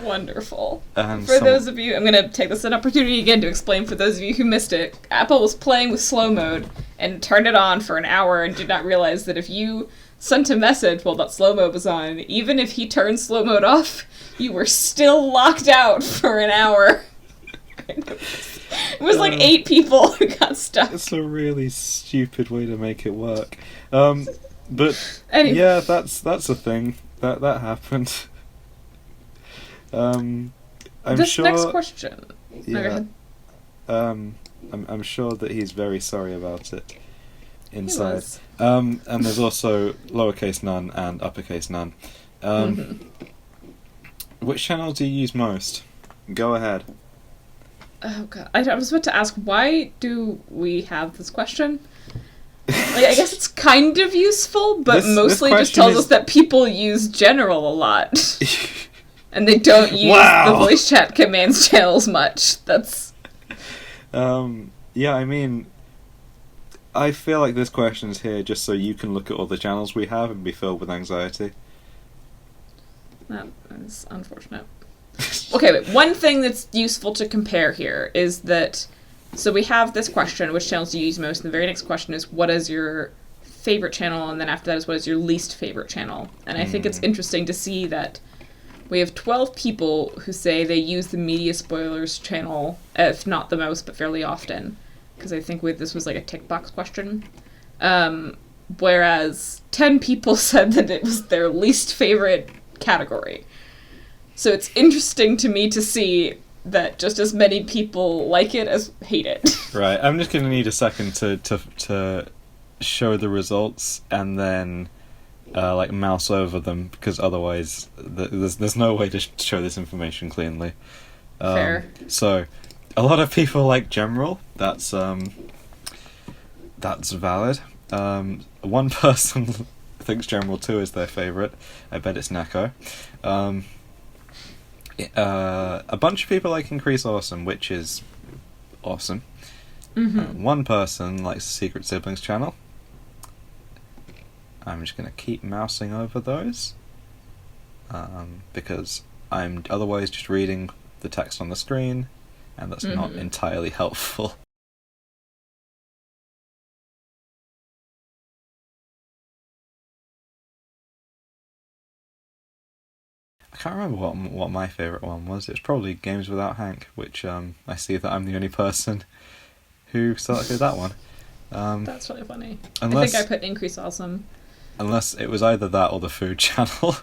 Wonderful. Those of you, I'm going to take this an opportunity again to explain for those of you who missed it. Apple was playing with slow mode and turned it on for an hour and did not realize that if you sent a message while that slow mode was on, even if he turned slow mode off, you were still locked out for an hour. It was like 8 people who got stuck. It's a really stupid way to make it work. But anyway. Yeah, that's a thing that happened. I'm sure. Next question. Yeah. I'm sure that he's very sorry about it inside. And there's also lowercase none and uppercase none. Which channel do you use most? Go ahead. Oh god, I was about to ask, why do we have this question? Like, I guess it's kind of useful, but mostly just tells us that people use general a lot. And they don't use the voice chat commands channels much. That's... Yeah, I mean, I feel like this question's here just so you can look at all the channels we have and be filled with anxiety. That is unfortunate. Okay, but one thing that's useful to compare here is that... So we have this question, which channels do you use most? And the very next question is, what is your favorite channel? And then after that is, what is your least favorite channel? And I think it's interesting to see that we have 12 people who say they use the Media Spoilers channel, if not the most, but fairly often. Because I think this was like a tick box question. Whereas 10 people said that it was their least favorite category. So it's interesting to me to see that just as many people like it as hate it. Right, I'm just going to need a second to show the results and then like mouse over them, because otherwise there's no way to show this information cleanly. Fair. So a lot of people like general. That's valid. One person thinks general 2 is their favourite. I bet it's Neko. A bunch of people like Increase Awesome, which is awesome. One person likes the Secret Siblings channel. I'm just going to keep mousing over those, because I'm otherwise just reading the text on the screen, and that's not entirely helpful. I can't remember what my favourite one was. It's probably Games Without Hank, which I see that I'm the only person who selected that one. That's really funny. Unless, I think I put Increase Awesome. Unless it was either that or the Food Channel.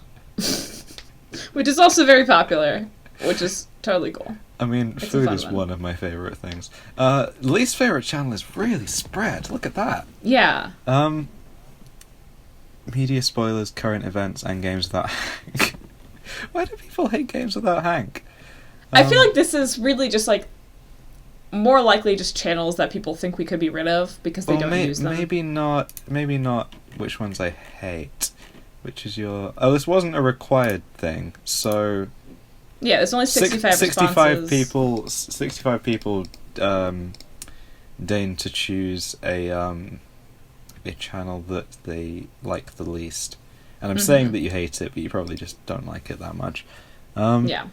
Which is also very popular, which is totally cool. I mean, food is one of my favourite things. Least favourite channel is really spread. Look at that. Yeah. Media spoilers, current events, and Games Without Hank. Why do people hate Games Without Hank? I feel like this is really just like more likely just channels that people think we could be rid of because they don't use them. Maybe not which ones I hate. Which is your... Oh, this wasn't a required thing, so... Yeah, there's only 65 responses. 65 people deigned to choose a channel that they like the least. And I'm saying that you hate it, but you probably just don't like it that much. Yeah.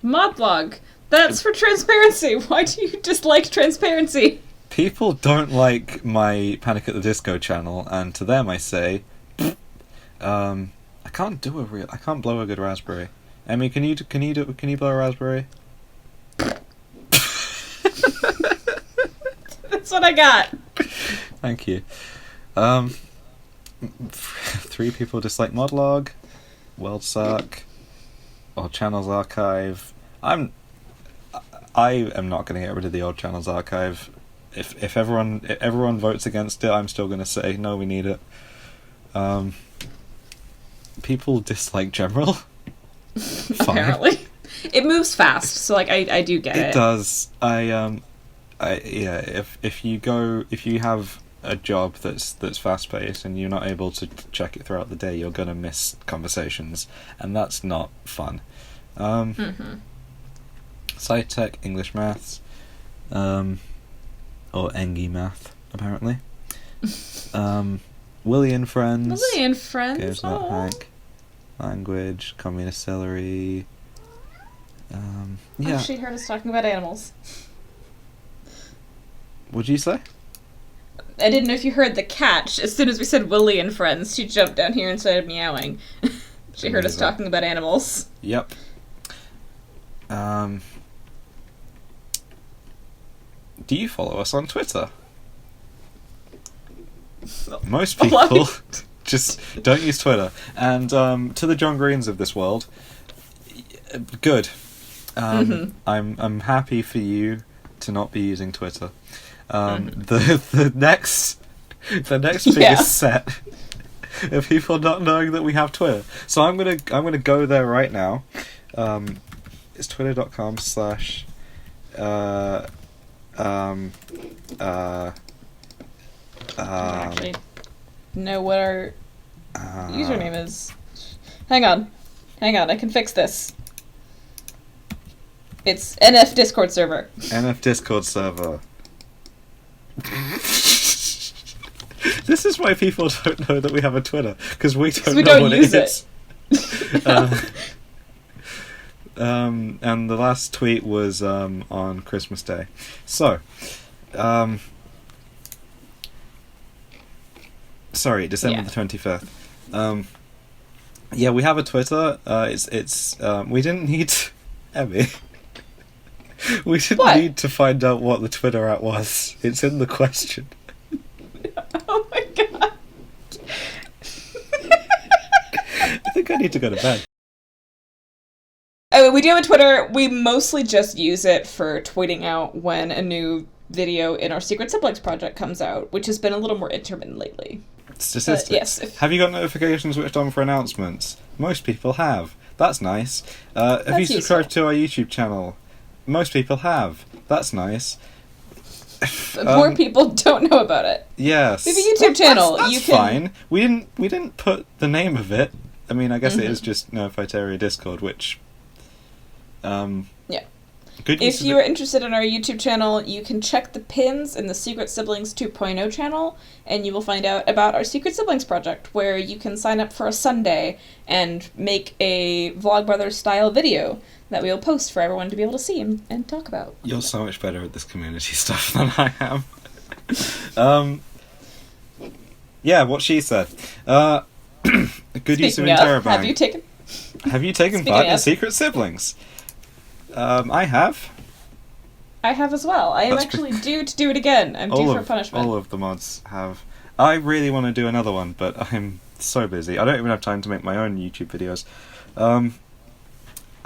Modblog. That's for transparency. Why do you dislike transparency? People don't like my Panic at the Disco channel, and to them I say, I can't blow a good raspberry. Emi, can you blow a raspberry? That's what I got. Thank you. 3 people dislike Modlog, World Suck, Old Channels Archive. I am not going to get rid of the Old Channels Archive. If everyone votes against it, I'm still going to say no, we need it. People dislike General. Apparently, it moves fast, so like I do get it. It does. If you have a job that's fast paced and you're not able to check it throughout the day, you're gonna miss conversations, and that's not fun. Sci Tech, English Maths, or Engie Math, apparently. Willie and Friends. Willie and Friends. Games Not Hank. Language, Communist Celery. Yeah. Oh, she heard us talking about animals. What'd you say? I didn't know if you heard the catch. As soon as we said Willie and Friends, she jumped down here and started meowing. She heard us talking about animals. Yep. Do you follow us on Twitter? Most people just don't use Twitter. And to the John Greens of this world, good. I'm happy for you to not be using Twitter. The next biggest set of people not knowing that we have Twitter. So I'm gonna go there right now. It's twitter.com/ actually know what our username is. Hang on, I can fix this. It's NF Discord server. NF Discord server. This is why people don't know that we have a Twitter, because we don't know what it is. And the last tweet was on Christmas Day. So, sorry, December the 25th. Yeah, we have a Twitter. It's we didn't need Emmy. We didn't need to find out what the Twitter at was. It's in the question. Oh my god. I think I need to go to bed. Oh, we do have a Twitter. We mostly just use it for tweeting out when a new video in our Secret Siblings project comes out, which has been a little more intermittent lately. Statistics. Yes. Have you got notifications switched on for announcements? Most people have. That's nice. Have you subscribed to our YouTube channel? Most people have. That's nice. But more people don't know about it. Yes. We have a YouTube channel. That's fine. We didn't put the name of it. I mean, I guess it is just Nerdfighteria Discord, which yeah. Good use if you are interested in our YouTube channel, you can check the pins in the Secret Siblings 2.0 channel, and you will find out about our Secret Siblings project, where you can sign up for a Sunday and make a Vlogbrothers style video that we will post for everyone to be able to see and talk about. You're so much better at this community stuff than I am. Yeah, what she said. Good use of interrobang. Have you taken part in Secret Siblings? I have. I have as well. I am actually due to do it again. I'm due for punishment. All of the mods have. I really want to do another one, but I'm so busy. I don't even have time to make my own YouTube videos.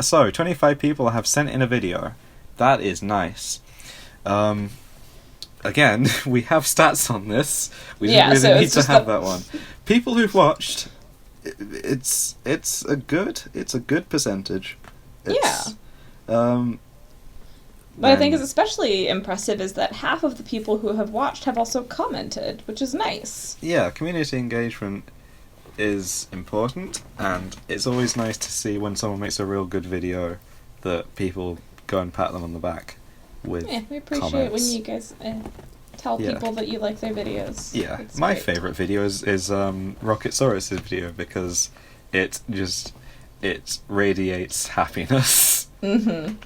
So, 25 people have sent in a video. That is nice. Again, we have stats on this. We didn't really need to have that one. People who've watched, it's a good percentage. What I think is especially impressive is that half of the people who have watched have also commented, which is nice. Yeah, community engagement is important, and it's always nice to see when someone makes a real good video that people go and pat them on the back with we appreciate comments. When you guys tell people that you like their videos. Yeah, my favourite video is Rocketsaurus' video, because it radiates happiness. Mm-hmm.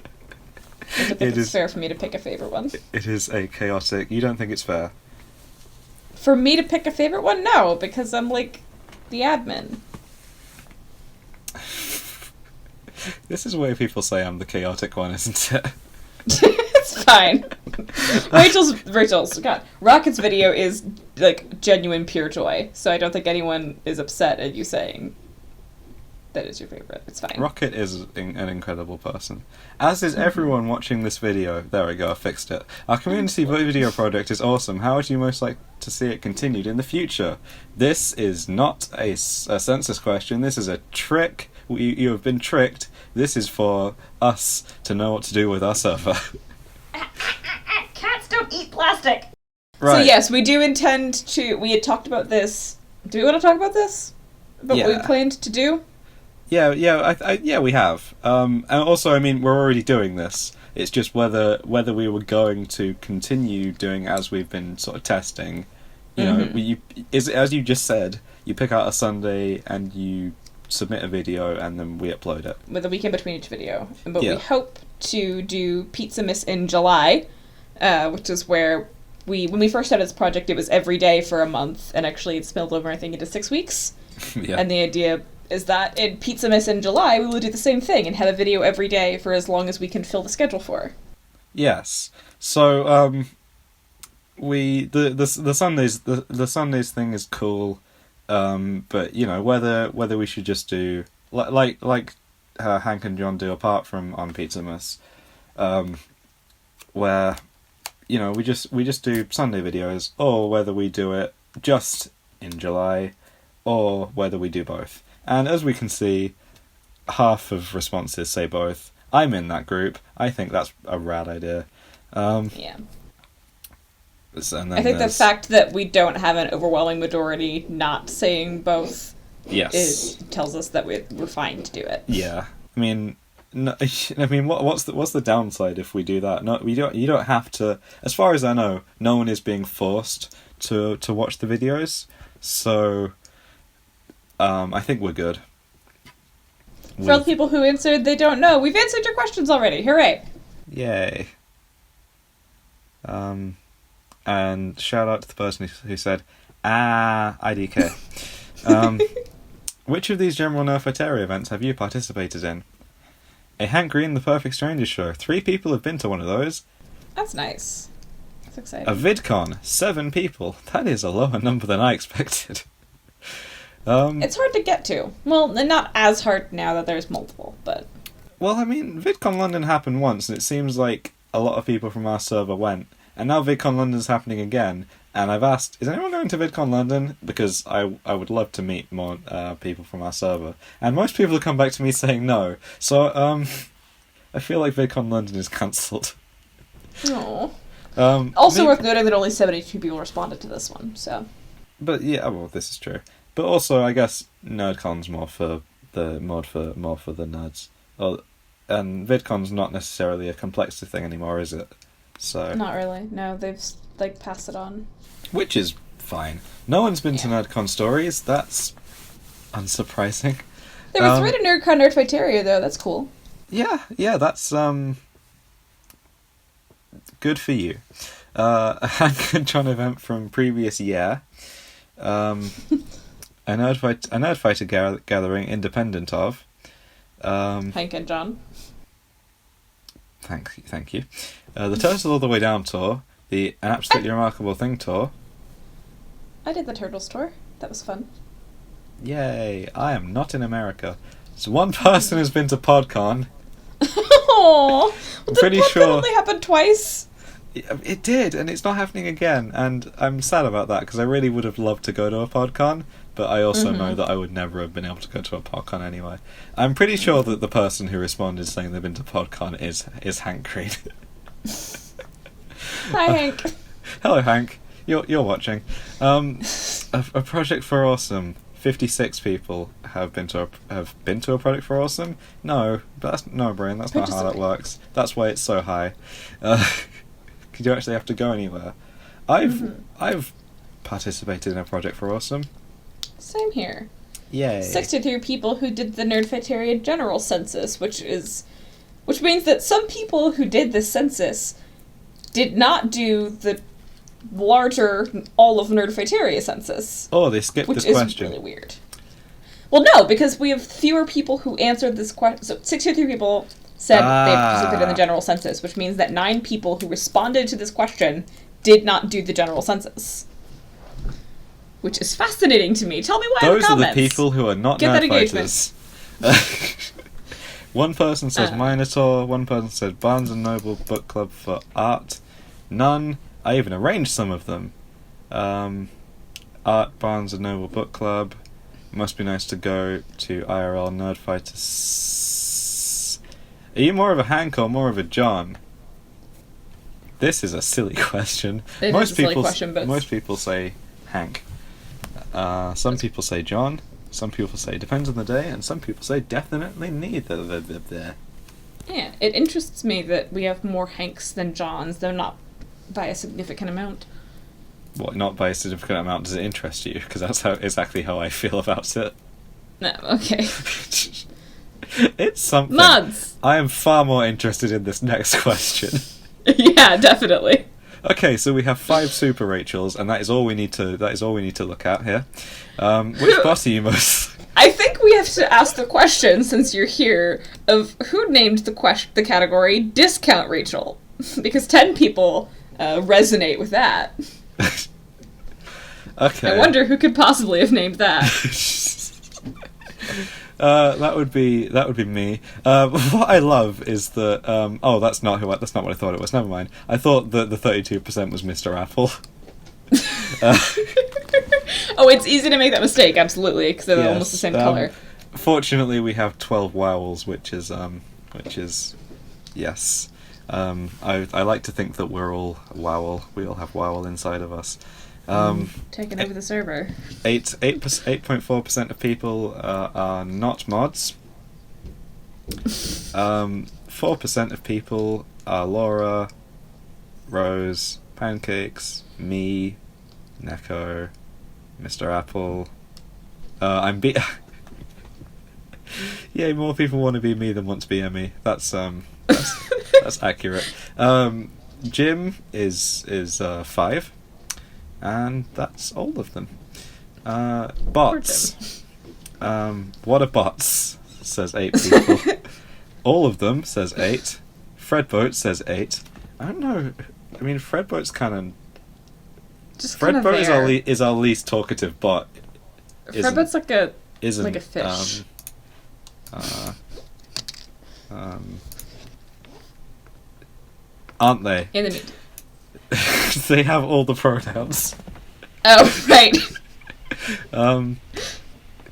I don't think it's fair for me to pick a favourite one. It is a chaotic... You don't think it's fair? For me to pick a favourite one? No, because I'm, like, the admin. This is the way people say I'm the chaotic one, isn't it? It's fine. Rachel's, God. Rocket's video is, like, genuine pure joy, so I don't think anyone is upset at you saying that is your favorite. It's fine. Rocket is an incredible person. As is everyone watching this video. There we go, I fixed it. Our community video project is awesome. How would you most like to see it continued in the future? This is not a census question. This is a trick. You have been tricked. This is for us to know what to do with our server. Cats don't eat plastic! Right. So yes, we do intend to... We had talked about this. Do we want to talk about this? About what we planned to do? Yeah, we have. And also, I mean, we're already doing this. It's just whether we were going to continue doing as we've been sort of testing. You know, as you just said, you pick out a Sunday and you submit a video and then we upload it. With a week in between each video. But we hope to do Pizza Miss in July, which is where when we first started this project, it was every day for a month, and actually it spilled over, I think, into 6 weeks. Yeah. And the idea is that in Pizza Miss in July, we will do the same thing and have a video every day for as long as we can fill the schedule for. Yes. So, the Sundays thing is cool, but you know whether we should just do like Hank and John do apart from on Pizza Miss, where you know we just do Sunday videos, or whether we do it just in July, or whether we do both. And as we can see, half of responses say both. I'm in that group. I think that's a rad idea. Yeah. I think the fact that we don't have an overwhelming majority not saying both tells us that we're fine to do it. Yeah. I mean, what's the downside if we do that? No, you don't have to. As far as I know, no one is being forced to watch the videos. So I think we're good. For all the people who answered they don't know, we've answered your questions already. Hooray! Yay. And shout out to the person who said, IDK. Which of these general Nerdfighteria events have you participated in? A Hank Green The Perfect Strangers show. 3 people have been to one of those. That's nice. That's exciting. A VidCon. 7 people. That is a lower number than I expected. It's hard to get to. Well, not as hard now that there's multiple, but... Well, I mean, VidCon London happened once, and it seems like a lot of people from our server went. And now VidCon London's happening again, and I've asked, is anyone going to VidCon London? Because I would love to meet more people from our server. And most people have come back to me saying no. So, I feel like VidCon London is cancelled. Aww. Also worth noting that only 72 people responded to this one, so... But yeah, well, this is true. But also, I guess NerdCon's more for the nerds. And VidCon's not necessarily a complexity thing anymore, is it? So not really. No, they've passed it on. Which is fine. No one's been to NerdCon stories. That's unsurprising. There were 3 to NerdCon Nerdfighteria though. That's cool. Yeah, that's good for you. A Hank and John event from previous year. A Nerdfighter gathering independent of. Hank and John. Thank you. The Turtles All the Way Down tour, An Absolutely Remarkable Thing tour. I did the Turtles tour. That was fun. Yay! I am not in America. So one person has been to PodCon. Aww! I'm pretty sure it only happened twice. It did, and it's not happening again. And I'm sad about that because I really would have loved to go to a PodCon, but I also know that I would never have been able to go to a PodCon anyway. I'm pretty sure that the person who responded saying they've been to PodCon is Hank Green. Hi, Hank. Hello, Hank. You're watching. A Project for Awesome. 56 people have been to a Project for Awesome. No, that's no, Brian. That's not how that works. That's why it's so high. Because you actually have to go anywhere. I've participated in a Project for Awesome. Same here. Yay. 63 people who did the Nerdfighteria general census, which means that some people who did this census did not do the larger all of Nerdfighteria census. Oh, they skipped this question. Which is really weird. Well, no, because we have fewer people who answered this question. So 63 people said they participated in the general census, which means that 9 people who responded to this question did not do the general census. Which is fascinating to me. Tell me why in the comments. Those are the people who are not Nerdfighters. One person says Minotaur, one person said Barnes & Noble Book Club for Art. None. I even arranged some of them. Art, Barnes & Noble Book Club. Must be nice to go to IRL Nerdfighters. Are you more of a Hank or more of a John? This is a silly question. Most people say Hank. Some people say John. Some people say depends on the day, and some people say definitely neither. Yeah, it interests me that we have more Hanks than Johns, though not by a significant amount. What, not by a significant amount? Does it interest you? Because that's exactly how I feel about it. No, okay. It's something. Muds! I am far more interested in this next question. Yeah, definitely. Okay, so we have 5 Super Rachels, and that is all we need to look at here. Which boss are you most? I think we have to ask the question, since you're here, of who named the category Discount Rachel, because 10 people resonate with that. Okay. I wonder who could possibly have named that. That would be me. What I love is that. That's not what I thought it was. Never mind. I thought that the 32% was Mr. Apple. Oh, it's easy to make that mistake. Absolutely, because they're almost the same color. Fortunately, we have 12 vowels, which is yes. I like to think that we're all vowel. We all have vowel inside of us. Taking over the server. 8.4% of people are not mods. 4% of people are Laura, Rose, Pancakes, me, Neko, Mr. Apple. Yay, more people want to be me than want to be Emi. That's accurate. Jim is 5. And that's all of them. Bots. What are bots? Says 8 people. All of them says 8. Fredboat says 8. I don't know. I mean, Fredboat's kind of. Fredboat is our least talkative bot. Fredboat's like a fish. Aren't they? In the meat. They have all the pronouns. Oh, right.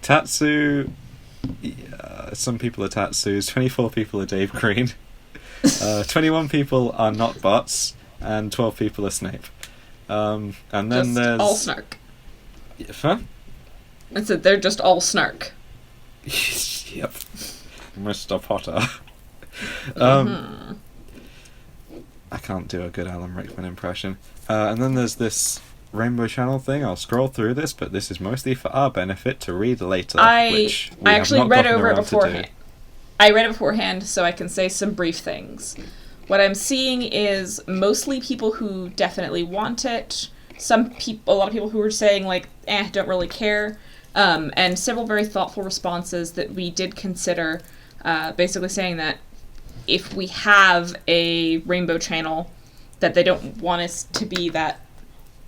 Tatsu. Some people are Tatsus. 24 people are Dave Green. 21 people are not bots, and 12 people are Snape. And then just there's all snark. Huh? I said they're just all snark. Yep. Mr. Potter. I can't do a good Alan Rickman impression. And then there's this Rainbow Channel thing. I'll scroll through this, but this is mostly for our benefit to read later. I actually read over it beforehand. I read it beforehand, so I can say some brief things. What I'm seeing is mostly people who definitely want it. A lot of people who are saying like, don't really care. And several very thoughtful responses that we did consider. basically saying that if we have a rainbow channel, that they don't want us to be that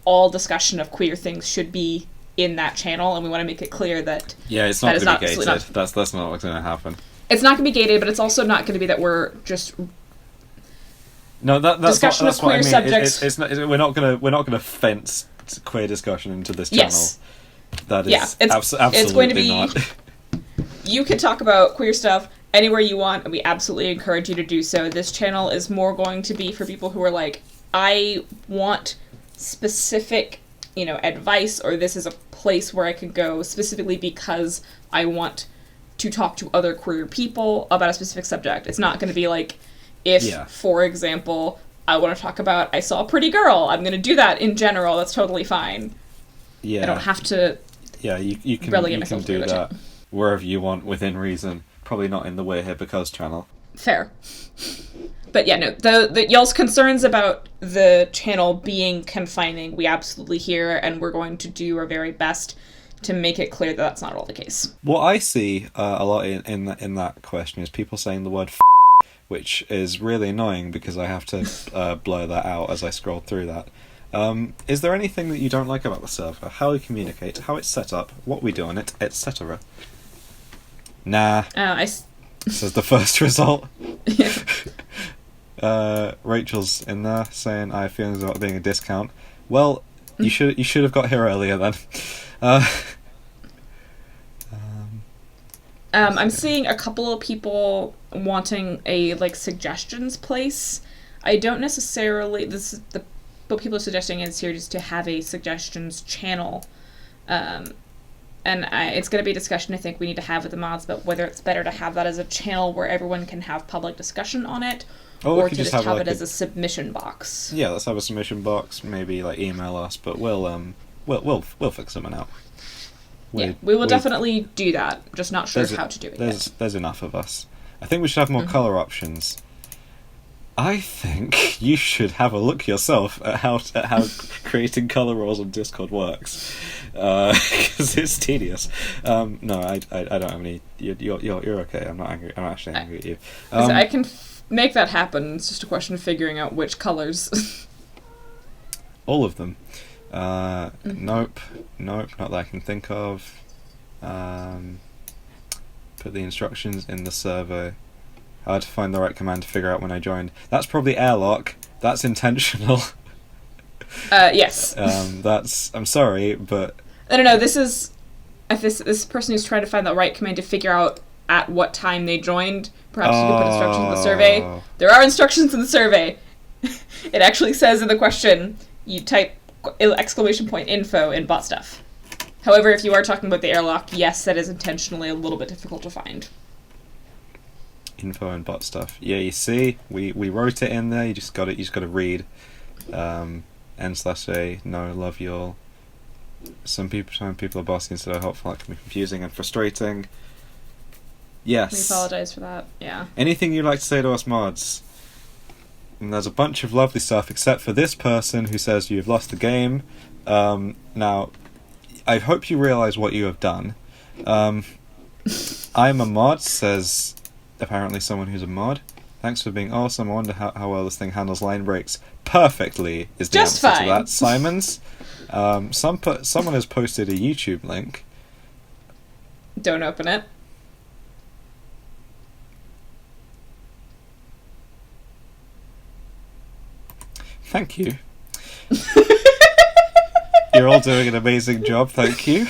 all discussion of queer things should be in that channel, and we want to make it clear that it's not going to be gated. That's not what's going to happen. It's not going to be gated, but it's also not going to be that we're just that's discussion what of queer I mean. subjects. We're not going to fence queer discussion into this channel. Yes. That is absolutely it's going to be, not. You can talk about queer stuff anywhere you want, and we absolutely encourage you to do so. This channel is more going to be for people who are like, I want specific, advice, or this is a place where I could go specifically because I want to talk to other queer people about a specific subject. It's not going to be like, for example, I want to talk about I saw a pretty girl, I'm going to do that in general. That's totally fine. Yeah. I don't have to you can do that wherever you want within reason. Probably not in the We're Here Because channel. Fair. But yeah, no, the y'all's concerns about the channel being confining, we absolutely hear, and we're going to do our very best to make it clear that that's not all the case. What I see a lot in that question is people saying the word which is really annoying because I have to blur that out as I scroll through that. Is there anything that you don't like about the server? How we communicate, how it's set up, what we do on it, etc.? Nah. Says the first result. Rachel's in there saying, I have feelings about being a discount. Well, you should have got here earlier then. I'm seeing a couple of people wanting a suggestions place. I don't necessarily. What people are suggesting is here just to have a suggestions channel, and it's going to be a discussion I think we need to have with the mods about whether it's better to have that as a channel where everyone can have public discussion on it, or to just have it as a submission box. Yeah, let's have a submission box. Maybe email us, but we'll fix something out. We will definitely do that. Just not sure how to do it yet. There's enough of us. I think we should have more colour options. I think you should have a look yourself at how creating colour roles on Discord works, because it's tedious. No, I don't have any. You're okay. I'm not angry. I'm actually angry at you. I can make that happen. It's just a question of figuring out which colours. All of them. Nope, not that I can think of. Put the instructions in the survey. I had to find the right command to figure out when I joined. That's probably airlock. That's intentional. Yes. I'm sorry, but I don't know. This is this person who's trying to find the right command to figure out at what time they joined. Perhaps you could put instructions in the survey. There are instructions in the survey. It actually says in the question, you type !info in bot stuff. However, if you are talking about the airlock, yes, that is intentionally a little bit difficult to find. Info and bot stuff. Yeah, you see, we wrote it in there. You just got to read. N/A. No, love you all. Some people are bossy instead of helpful. That can be confusing and frustrating. Yes. We apologize for that. Yeah. Anything you'd like to say to us mods? And there's a bunch of lovely stuff, except for this person who says you've lost the game. Now, I hope you realise what you have done. I'm a mod, says apparently someone who's a mod. Thanks for being awesome. I wonder how well this thing handles line breaks. Perfectly is the Just answer fine. to that. Simons. Someone has posted a YouTube link. Don't open it. Thank you. You're all doing an amazing job, thank you.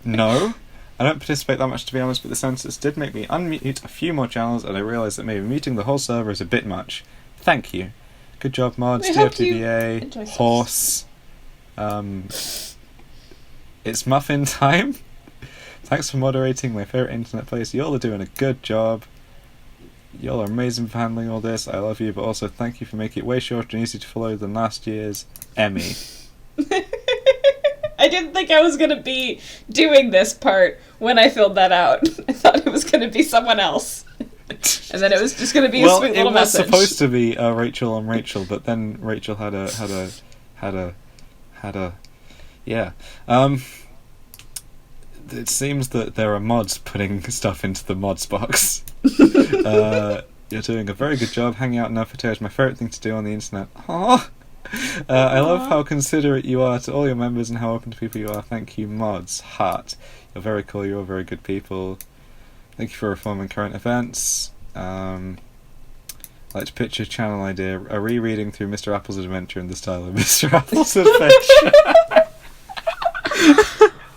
No, I don't participate that much to be honest, but the census did make me unmute a few more channels, and I realised that maybe muting the whole server is a bit much. Thank you. Good job, mods. DFTBA, horse. It's muffin time. Thanks for moderating my favourite internet place. Y'all are doing a good job. Y'all are amazing for handling all this. I love you, but also thank you for making it way shorter and easier to follow than last year's Emi. I didn't think I was going to be doing this part when I filled that out. I thought it was going to be someone else. And then it was just going to be a sweet little message. It was supposed to be Rachel and Rachel, but then Rachel had a yeah. it seems that there are mods putting stuff into the mods box. You're doing a very good job. Hanging out in Nerdfighteria is my favourite thing to do on the internet. Aww. I love how considerate you are to all your members and how open to people you are. Thank you, mods. Heart. You're very cool. You're all very good people. Thank you for reforming current events. I'd like to pitch a channel idea. A rereading through Mr. Apple's Adventure in the style of Mr. Apple's Adventure.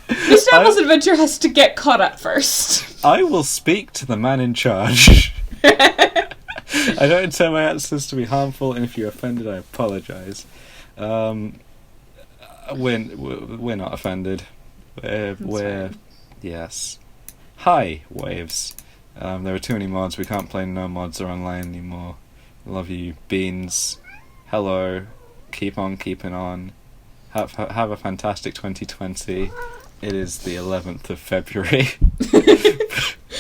Mr. Apple's Adventure has to get caught up first. I will speak to the man in charge. I don't intend my answers to be harmful, and if you're offended, I apologise. We're not offended. We're yes. Hi, Waves. There are too many mods. We can't play no mods or online anymore. Love you, Beans. Hello. Keep on keeping on. Have a fantastic 2020. It is the 11th of February.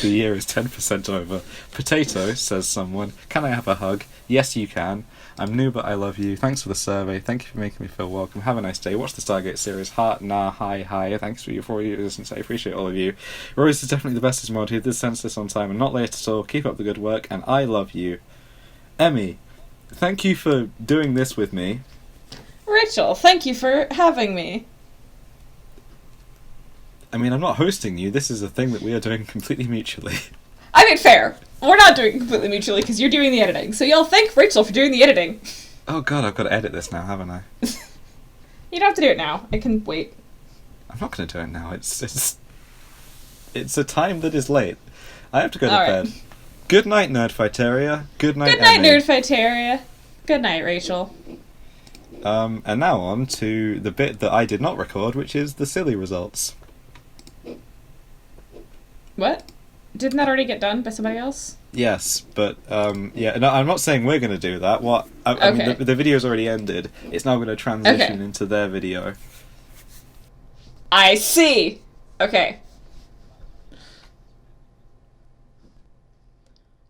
The year is 10% over. Potato, says someone. Can I have a hug? Yes, you can. I'm new, but I love you. Thanks for the survey. Thank you for making me feel welcome. Have a nice day. Watch the Stargate series. Heart, nah, hi. Thanks for your listeners. I appreciate all of you. Rose is definitely the bestest mod who did Census on time and not late at all. Keep up the good work, and I love you. Emi, thank you for doing this with me. Rachel, thank you for having me. I mean, I'm not hosting you. This is a thing that we are doing completely mutually. I mean, fair. We're not doing it completely mutually because you're doing the editing. So y'all thank Rachel for doing the editing. Oh god, I've got to edit this now, haven't I? You don't have to do it now. I can wait. I'm not going to do it now. It's a time that is late. I have to go to bed. Good night, Nerdfighteria. Good night, Good night, Emi. Nerdfighteria. Good night, Rachel. And now on to the bit that I did not record, which is the silly results. What? Didn't that already get done by somebody else? Yes, but yeah. No, I'm not saying we're going to do that. I mean, the video's already ended. It's now going to transition into their video. I see. Okay.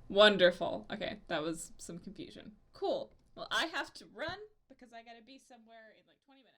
Wonderful. Okay, that was some confusion. Cool. Well, I have to run because I gotta be somewhere in like 20 minutes.